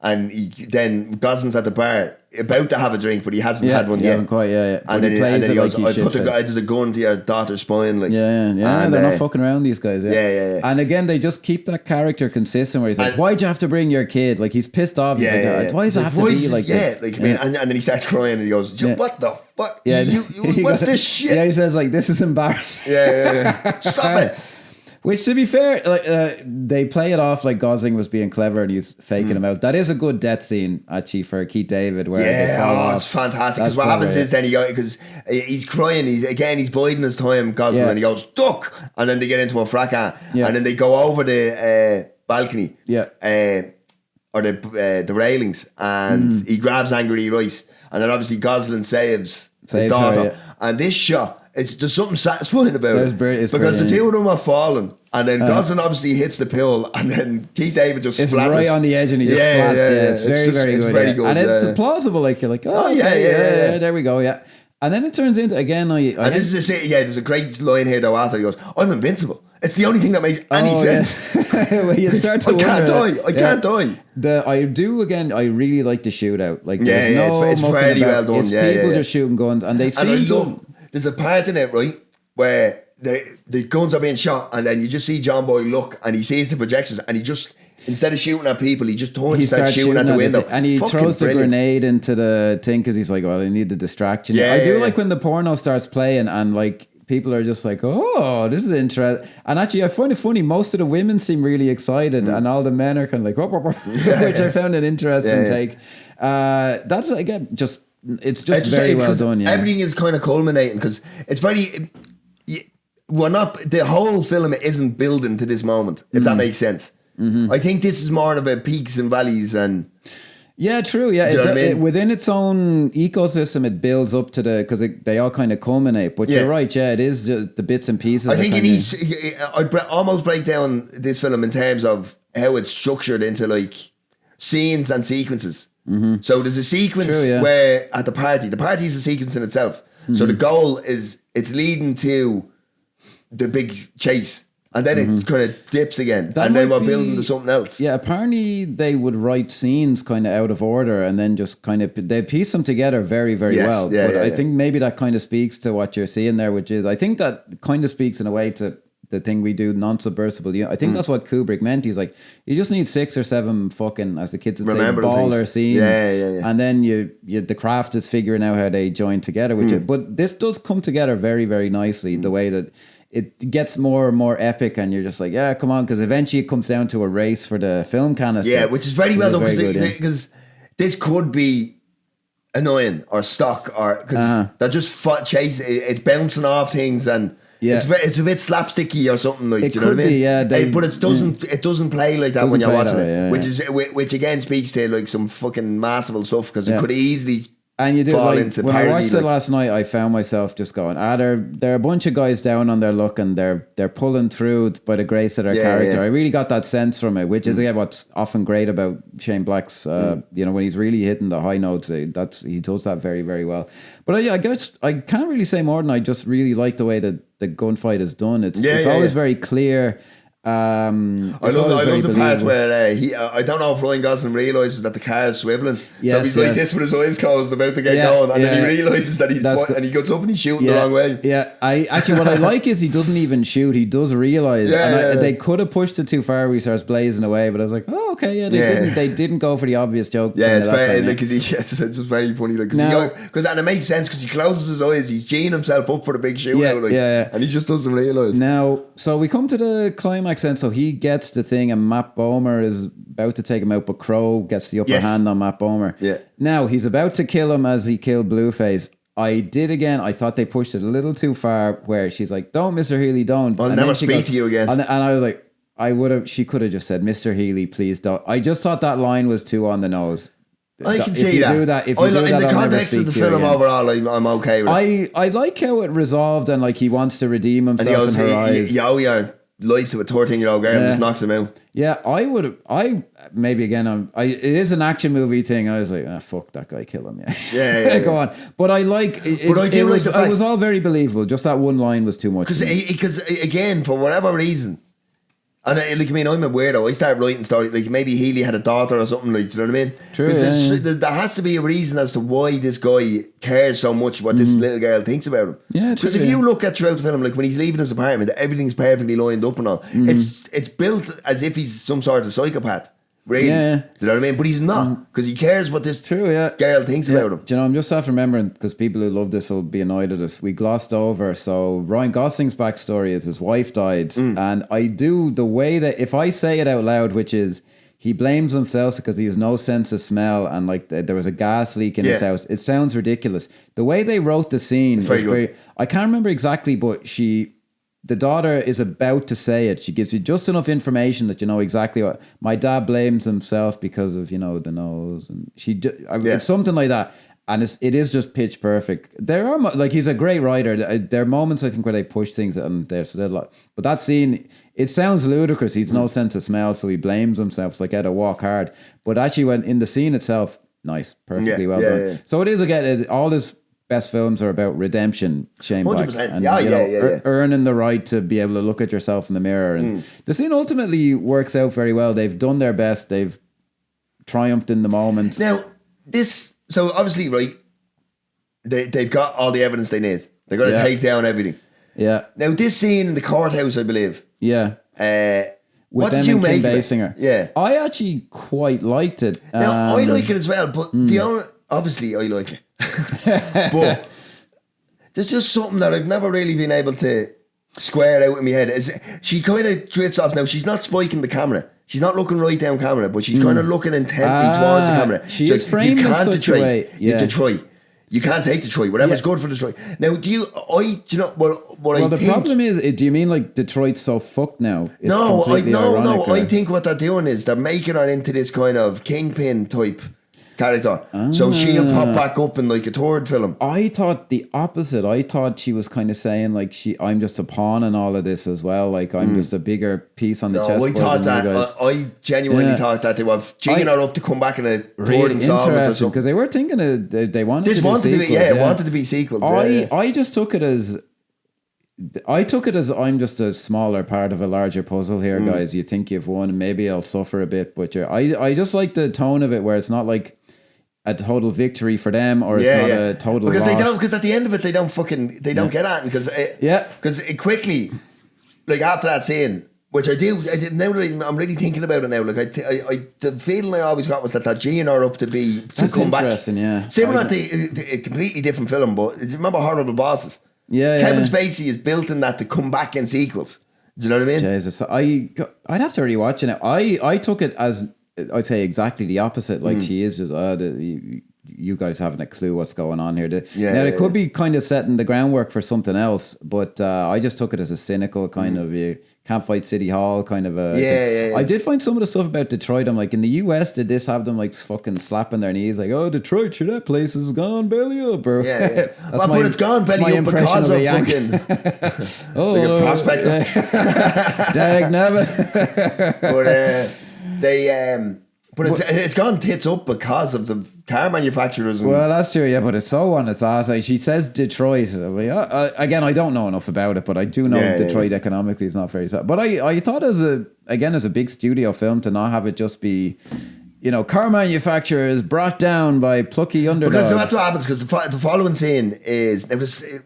and then Gosling's at the bar about to have a drink, but he hasn't had one he yet. hasn't quite. Yeah. And then, he goes, "I put there's a gun to your daughter's spine." Like, Yeah. and, They're not fucking around, these guys. Yeah. And again, they just keep that character consistent, where he's like, "Why'd you have to bring your kid?" Like, he's pissed off. He's like, "Why does it have to be like this?" Like, I mean, and then he starts crying, and he goes, "What the fuck? Yeah. What's this shit?" Yeah, he says like, "This is embarrassing." Yeah. Stop it. Which, to be fair, like they play it off like Gosling was being clever and he's faking him out. That is a good death scene actually for Keith David. Where they fall off. It's fantastic. Because what happens is then because he's crying, he's biding his time, Gosling, and he goes, "Duck!" And then they get into a fracas, and then they go over the balcony, or the railings, and he grabs Angry Rice, and then obviously Gosling saves his daughter. Her, and this shot, there's something satisfying about it, because brilliant. the two of them are falling, and then Gosling obviously hits the pill, and then Keith David just it's splatters right on the edge, and he just splats. It's very good. Very good, and it's plausible. Like, you're like, yeah, there we go. Yeah. And then it turns into, again, and this is there's a great line here though after he goes, "I'm invincible. It's the only thing that makes any sense." Well, you start to I can't die. I really like the shootout. Like, it's very well done. It's people just shooting guns, and they seem to. There's a part in it, right, where the guns are being shot, and then you just see John Boy look, and he sees the projections, and he just, instead of shooting at people, he just starts shooting at the window. And he throws the grenade into the thing because he's like, "Well, I need the distraction." I do like when the porno starts playing, and like people are just like, "Oh, this is interesting." And actually, I find it funny. Most of the women seem really excited, and all the men are kind of like, which I found an interesting take. That's again just. It's just very well done. Yeah, everything is kind of culminating because it's very. We're not. The whole film isn't building to this moment, if that makes sense. I think this is more of a peaks and valleys and. Yeah, true. Yeah, within its own ecosystem, it builds up to because they all kind of culminate. But you're right. Yeah, it is just the bits and pieces. I think it needs. I'd almost break down this film in terms of how it's structured into like scenes and sequences. So there's a sequence where at the party is a sequence in itself. So the goal is it's leading to the big chase, and then it kind of dips again, and then we're building to something else. Yeah, apparently they would write scenes kind of out of order, and then just kind of they piece them together very, very well. But I think maybe that kind of speaks to what you're seeing there, which is I think that kind of speaks in a way to the thing we do, non-subversible. I think that's what Kubrick meant. He's like, you just need 6 or 7 fucking, as the kids would say, baller scenes. And then you the craft is figuring out how they join together. But this does come together very, very nicely. The way that it gets more and more epic, and you're just like, yeah, come on, because eventually it comes down to a race for the film canister. Yeah, which is very well done, because this could be annoying or stock, or because they're just chasing. It's bouncing off things, and it's a bit slapsticky or something, like. It you know what I mean? Yeah, but it doesn't play like that when you're watching it, which again speaks to like some fucking masterful stuff, because it could easily. And you do, fall like, into when parody, I watched it last night, I found myself just going, they're a bunch of guys down on their luck, and they're pulling through by the grace of their character. I really got that sense from it, which is what's often great about Shane Black's, when he's really hitting the high notes, he does that very, very well. But I guess I can't really say more than I just really like the way that the gunfight is done. It's always very clear. I love the part where I don't know if Ryan Gosling realises that the car is swiveling, so he's like this with his eyes closed, about to get going, and then he realises that and he goes up and he's shooting the wrong way. What I like is he doesn't even shoot, he does realise. They could have pushed it too far where he starts blazing away, but I was like, they didn't go for the obvious joke. It's very it's very funny, because and it makes sense, because he closes his eyes, he's geeing himself up for the big shootout, and he just doesn't realise. Now, so we come to the climax. So he gets the thing, and Matt Bomer is about to take him out, but Crowe gets the upper hand on Matt Bomer. Now he's about to kill him as he killed Blueface. I did again. I thought they pushed it a little too far where she's like, don't, Mr. Healy, don't. I'll and never then she speak goes, to you again. And I was like, she could have just said, Mr. Healy, please don't. I just thought that line was too on the nose. I can If see you that. do that, if you do that, in the I'll never context of speak the to you film again. overall, I'm okay with it. I like how it resolved and like he wants to redeem And himself in he her eyes. yeah, life to a 13-year-old girl just knocks him out. Yeah, maybe again, it is an action movie thing. I was like, fuck that guy, kill him. Yeah. Go on. But I like it. But I do like the fact, it was all very believable. Just that one line was too much. Because again, for whatever reason, and like, I mean, I'm a weirdo. I started writing stories like maybe Healy had a daughter or something, like, do you know what I mean? True. Because there has to be a reason as to why this guy cares so much what this little girl thinks about him. Yeah, because if you look at throughout the film, like when he's leaving his apartment, everything's perfectly lined up and all. It's built as if he's some sort of psychopath. Really, Yeah. do you know what I mean? But he's not, because he cares what this girl thinks about him. Do you know, I'm just half remembering, because people who love this will be annoyed at us. We glossed over. So Ryan Gosling's backstory is his wife died, and I do the way that if I say it out loud, which is he blames himself because he has no sense of smell, and like there was a gas leak in his house. It sounds ridiculous. The way they wrote the scene was very. I can't remember exactly, but the daughter is about to say it. She gives you just enough information that you know exactly what. My dad blames himself because of, you know, the nose, and it's something like that. And it is just pitch perfect. There are like, he's a great writer. There are moments I think where they push things and there's a lot. But that scene, it sounds ludicrous. He's no sense of smell, so he blames himself. It's like, I had to walk hard. But actually, when in the scene itself, nice, perfectly well done. Yeah. So it is again, all this. Best films are about redemption, Shane Black, 100%. and earning the right to be able to look at yourself in the mirror. And the scene ultimately works out very well. They've done their best. They've triumphed in the moment. Now, so obviously, right, they've got all the evidence they need. They're going to take down everything. Yeah. Now, this scene in the courthouse, I believe. Yeah. What did you make of Basinger. it? Yeah. I actually quite liked it. Now, I like it as well, but obviously, I like it. But there's just something that I've never really been able to square out in my head. She kind of drifts off. Now, she's not spiking the camera. She's not looking right down camera, but she's kind of looking intently towards the camera. She is framed in such a way. Yeah. Detroit. You can't take Detroit. Whatever's good for Detroit. Now, do you know what I think? The problem is, do you mean like Detroit's so fucked now? It's no. ironic, I think what they're doing is they're making her into this kind of kingpin type character. So she'll pop back up in like a third film. I thought the opposite. I thought she was kind of saying like I'm just a pawn in all of this as well. Like I'm just a bigger piece on the chessboard. I thought that. I genuinely thought that they were geeing her up to come back in a third installment or something. Because they were thinking they wanted this to do wanted sequels. to be wanted to be sequels. I just took it as. I'm just a smaller part of a larger puzzle here, guys. You think you've won, and maybe I'll suffer a bit, but I just like the tone of it, where it's not like a total victory for them, or it's not a total because loss. Because at the end of it, they don't get at it, because it quickly, like after that scene, which I do now that I'm really thinking about it now. Like the feeling I always got was that they're geeing her up to come back. Interesting, yeah. Similar to a completely different film, but remember Horrible Bosses? Kevin Spacey is built in that to come back in sequels. Do you know what I mean? Jesus, I'd have to rewatch it. I took it as, I'd say, exactly the opposite. Like she is just you guys haven't a clue what's going on here. It could be kind of setting the groundwork for something else, but I just took it as a cynical kind of you can't fight City Hall kind of a I did find some of the stuff about Detroit. I'm like, in the US, did this have them like fucking slapping their knees like, oh, Detroit, sure, that place is gone belly up, bro. But it's gone belly up because of fucking like a prospect. Dag nabbit. But it's gone tits up because of the car manufacturers. Well, that's true, yeah, but it's so on its ass. Like, she says Detroit. Again, I don't know enough about it, but I do know Detroit economically is not very sad. But I thought as a big studio film, to not have it just be, you know, car manufacturers brought down by plucky underdogs. Because that's what happens, because the following scene is,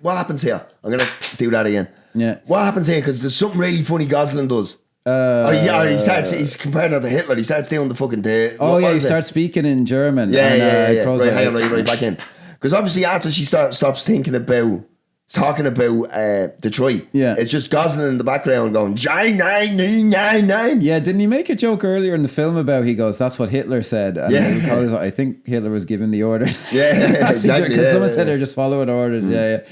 what happens here? I'm going to do that again. Yeah. What happens here? Because there's something really funny Gosling does. He's comparing her to Hitler. He starts doing the fucking he starts speaking in German. Right, hang on, right back in. Because obviously after she stops thinking about talking about Detroit. Yeah. It's just Gosling in the background going, 99999. Yeah, didn't he make a joke earlier in the film about, he goes, that's what Hitler said. And Yeah. he calls, I think Hitler was giving the orders. Yeah, exactly. Because someone said yeah. they're just following orders. Yeah.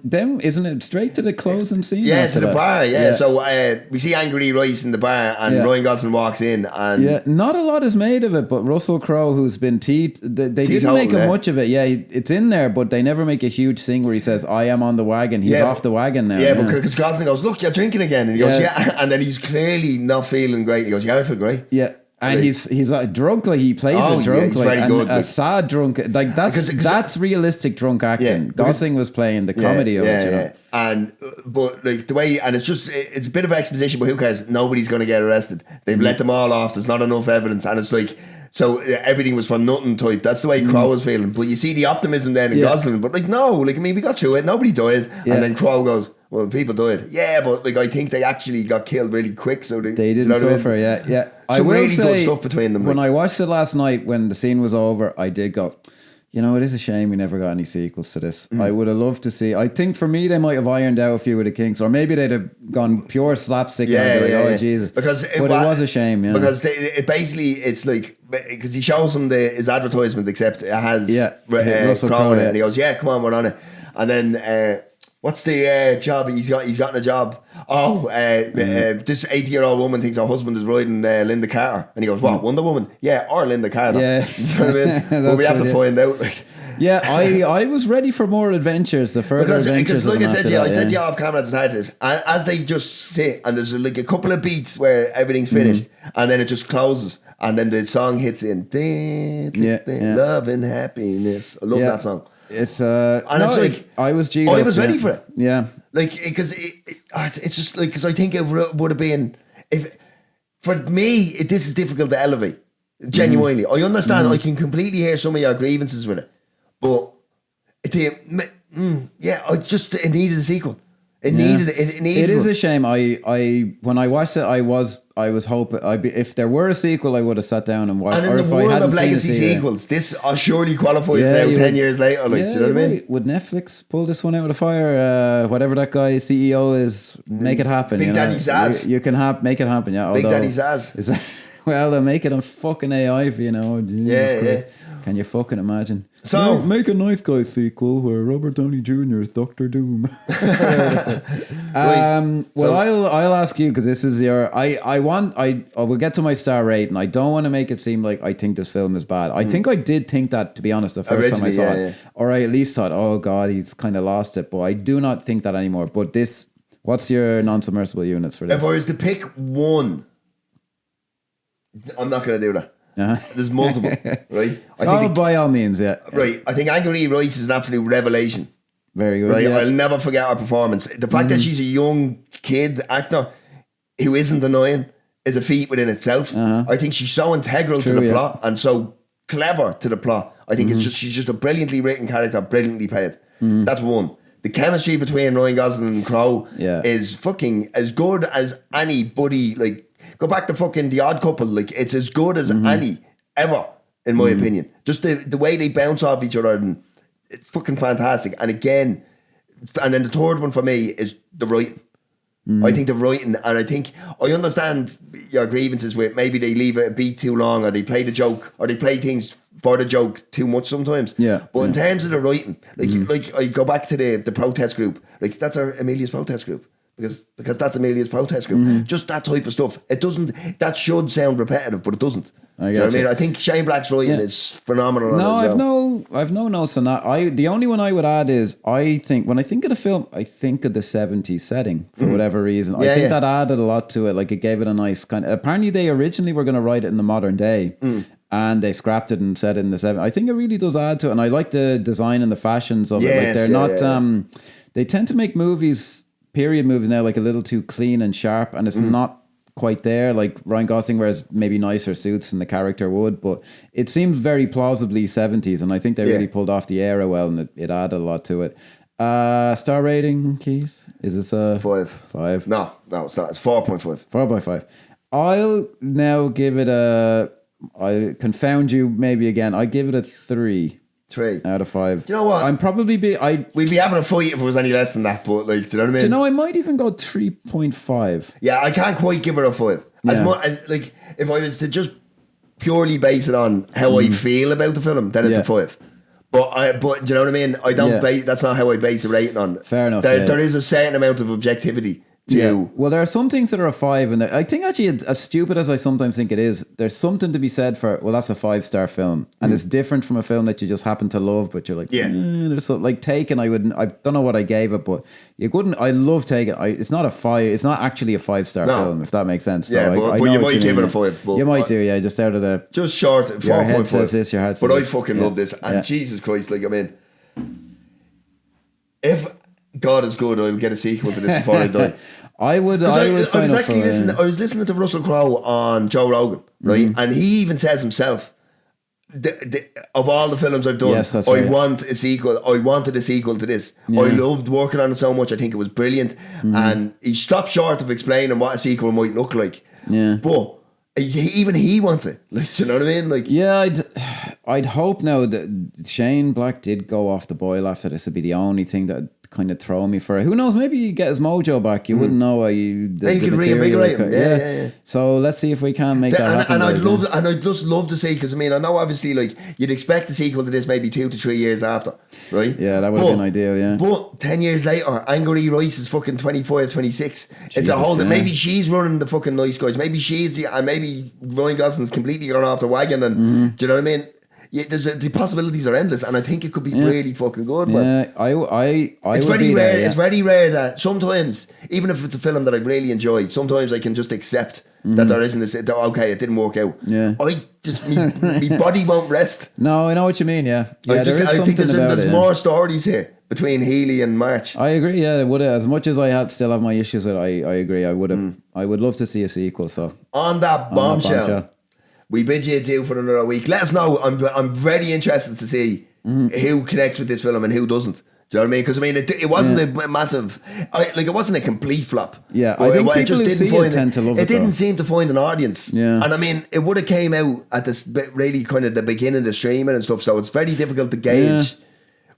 Then isn't it straight to the closing scene? Yeah, after to the that? bar, yeah. So we see Angry Rice in the bar and Yeah. Ryan Gosling walks in and Yeah, not a lot is made of it, but Russell Crowe, who's been they didn't make much of it. Yeah, it's in there, but they never make a huge thing where he says, I am on the wagon. He's off the wagon now. Yeah, because Gosling goes, look, you're drinking again. And he goes, Yeah. yeah. And then he's clearly not feeling great. He goes, yeah, I feel great. Yeah. And he's drunk, like he plays a drunk, he's like very and good, a like- sad drunk. Like that's realistic drunk acting. Yeah, because- Gosling was playing the comedy of it, you know. And but like the way, and it's a bit of exposition, but who cares? Nobody's going to get arrested. They've let them all off. There's not enough evidence, and it's like, so everything was for nothing type. That's the way Crowe was feeling. But you see the optimism then in Gosling. But like, no, like, I mean, we got through it. Nobody died, and then Crowe goes, well, people died. Yeah, but like, I think they actually got killed really quick, so they didn't you know what I mean? suffer. Yeah. I Some will really say, good stuff between them. When like. I watched it last night, when the scene was over, I did go, you know, it is a shame we never got any sequels to this. I would have loved to see. I think for me, they might have ironed out a few of the kinks, or maybe they'd have gone pure slapstick. And I'd be like, oh Jesus! Because it was a shame. Yeah, because it basically it's like, because he shows them his advertisement, except it has Russell Crowe in Crowe, it, and he goes, yeah, come on, we're on it, and then. What's the job he's got? He's gotten a job. This 80-year-old woman thinks her husband is riding Linda Carter, and he goes, "What, Wonder Woman? Yeah, or Linda Carter." Yeah, you know what I mean? But we have to find out. Like, yeah, I was ready for more adventures. The further adventures, because like I said to you, that, I said to you off camera at the start of this, as they just sit and there's like a couple of beats where everything's finished, and then it just closes, and then the song hits in. Love and happiness. I love that song. It's and it's like I was ready for it. Yeah, like because it's just like, because I think it would have been, if for me this is difficult to elevate. Genuinely, I understand. I can completely hear some of your grievances with it, but it's just, it needed a sequel. It needed. It is a shame. I when I watched it, I was hoping if there were a sequel, I would have sat down and watched. And in the world of legacy sequels, this surely qualifies now. 10 years later, like, do you know what I mean? Would Netflix pull this one out of the fire? Whatever that guy's CEO is, make it happen. Big Daddy Zaz. You can make it happen. Yeah, Big Daddy Zaz. Well, they'll make it on fucking AI, you know. Jesus Christ. Can you fucking imagine? So make a Nice Guys sequel where Robert Downey Jr. is Doctor Doom. I'll ask you, because this is your. I will get to my star rate, and I don't want to make it seem like I think this film is bad. I think I did think that, to be honest, the first time I saw it, or I at least thought, oh God, he's kind of lost it. But I do not think that anymore. But this, what's your non-submersible units for this? If I was to pick one, I'm not going to do that. There's multiple, right? By all means, yeah. Right, I think Angry Rice is an absolute revelation. Very good. Right, yeah. I'll never forget her performance. The fact that she's a young kid actor who isn't annoying is a feat within itself. I think she's so integral to the plot and so clever to the plot. I think she's just a brilliantly written character, brilliantly played. That's one. The chemistry between Ryan Gosling and Crowe is fucking as good as anybody. Like, go back to fucking The Odd Couple. Like, it's as good as any ever, in my opinion. Just the way they bounce off each other, and it's fucking fantastic. And again, and then the third one for me is the writing. I think the writing, and I think I understand your grievances with maybe they leave it a beat too long, or they play the joke, or they play things for the joke too much sometimes. Yeah. But in terms of the writing, like I go back to the protest group, like that's our Amelia's protest group. Because that's Amelia's protest group. Just that type of stuff. It doesn't. That should sound repetitive, but it doesn't. Do you know what I mean? I think Shane Black's writing is phenomenal. No, I've no notes on that. The only one I would add is, I think when I think of the film, I think of the 70s setting for whatever reason. I think that added a lot to it. Like, it gave it a nice kind of. Apparently, they originally were going to write it in the modern day. And they scrapped it and set it in the 70s. I think it really does add to it, and I like the design and the fashions of it. Like, they're not. They tend to make period movies now, like a little too clean and sharp, and it's not quite there. Like Ryan Gosling wears maybe nicer suits than the character would, but it seems very plausibly 70s, and I think they really pulled off the era well, and it added a lot to it. Star rating, Keith? Is this a 5? 5? No, it's not. It's 4.5. 4.5. I'll now give it I'll confound you maybe again. I give it a 3. 3 out of 5. Do you know what? I'm probably we'd be having a fight if it was any less than that, but like, do you know what I mean? Do you know, I might even go 3.5. Yeah, I can't quite give her a 5. As Yeah. much as, like, if I was to just purely base it on how I feel about the film, then it's a 5. But do you know what I mean? I don't base, that's not how I base a rating on. Fair enough. There is a certain amount of objectivity to. Yeah. Well, there are some things that are a 5, and I think actually, as stupid as I sometimes think it is, there's something to be said for, well, that's a 5-star film, and it's different from a film that you just happen to love, but you're like, there's something like Taken. I don't know what I gave it, but you couldn't. I love Taken. It's not a 5. It's not actually a 5-star film, if that makes sense. Yeah, so but you might give it a 5. But you might do, yeah, just out of the just short. 4.5. Your head says this, your heart says But I this. fucking love this, and Jesus Christ, like, I mean, if God is good, I'll get a sequel to this before I die. I was listening to Russell Crowe on Joe Rogan, right? And he even says himself, of all the films I've done, I want a sequel. I wanted a sequel to this. I loved working on it so much. I think it was brilliant. And he stopped short of explaining what a sequel might look like. Yeah. But even he wants it. Like, you know what I mean? Like, yeah, I'd hope now that Shane Black did go off the boil after this would be the only thing that kind of throw me for it. Who knows? Maybe you get his mojo back. You wouldn't know. Maybe you could reinvigorate him. Yeah. So let's see if we can make that happen. And I'd just love to see, because I mean, I know obviously, like, you'd expect a sequel to this maybe 2 to 3 years after, right? Yeah, that would have been ideal. Yeah. But 10 years later, Angourie Rice is fucking 25, 26. It's a whole. Maybe she's running the fucking Nice Guys. Maybe and maybe Ryan Gosling's completely gone off the wagon. And do you know what I mean? Yeah, the possibilities are endless, and I think it could be really fucking good. Man. Yeah, it's very rare. It's very rare that sometimes, even if it's a film that I've really enjoyed, sometimes I can just accept that there isn't this. Okay, it didn't work out. Yeah, my body won't rest. No, I know what you mean. Yeah, I think there's more stories here between Healy and March. I agree. Yeah, as much as I still have my issues with it, I agree. I would love to see a sequel. So on that bombshell. We bid you adieu for another week. Let us know. I'm very interested to see who connects with this film and who doesn't. Do you know what I mean? Because I mean, it wasn't a massive, it wasn't a complete flop. Yeah, I think people who see it tend to love it. It didn't seem to find an audience. Yeah, and I mean, it would have came out at this really kind of the beginning of the streaming and stuff. So it's very difficult to gauge.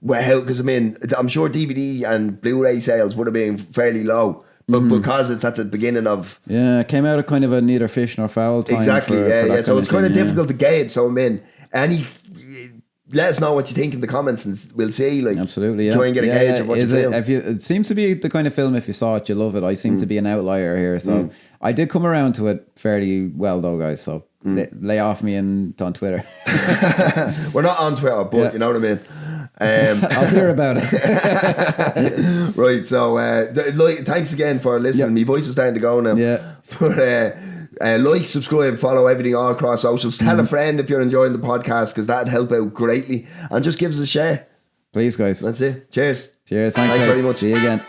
Well, because I mean, I'm sure DVD and Blu-ray sales would have been fairly low. But because it's at the beginning of... Yeah, it came out of kind of a neither fish nor fowl time. Exactly, yeah. So it's kind of difficult to gauge. So I mean, let us know what you think in the comments, and we'll see. Like, absolutely, yeah. Try and get a gauge of what you feel. It seems to be the kind of film, if you saw it, you love it. I seem to be an outlier here. So I did come around to it fairly well though, guys. So lay off me on Twitter. We're not on Twitter, but you know what I mean. I'll hear about it. Right, so thanks again for listening. My voice is starting to go now. Yeah. But like, subscribe, follow everything all across socials. Tell a friend if you're enjoying the podcast, because that'd help out greatly. And just give us a share. Please, guys. That's it. Cheers. Thanks very much. See you again.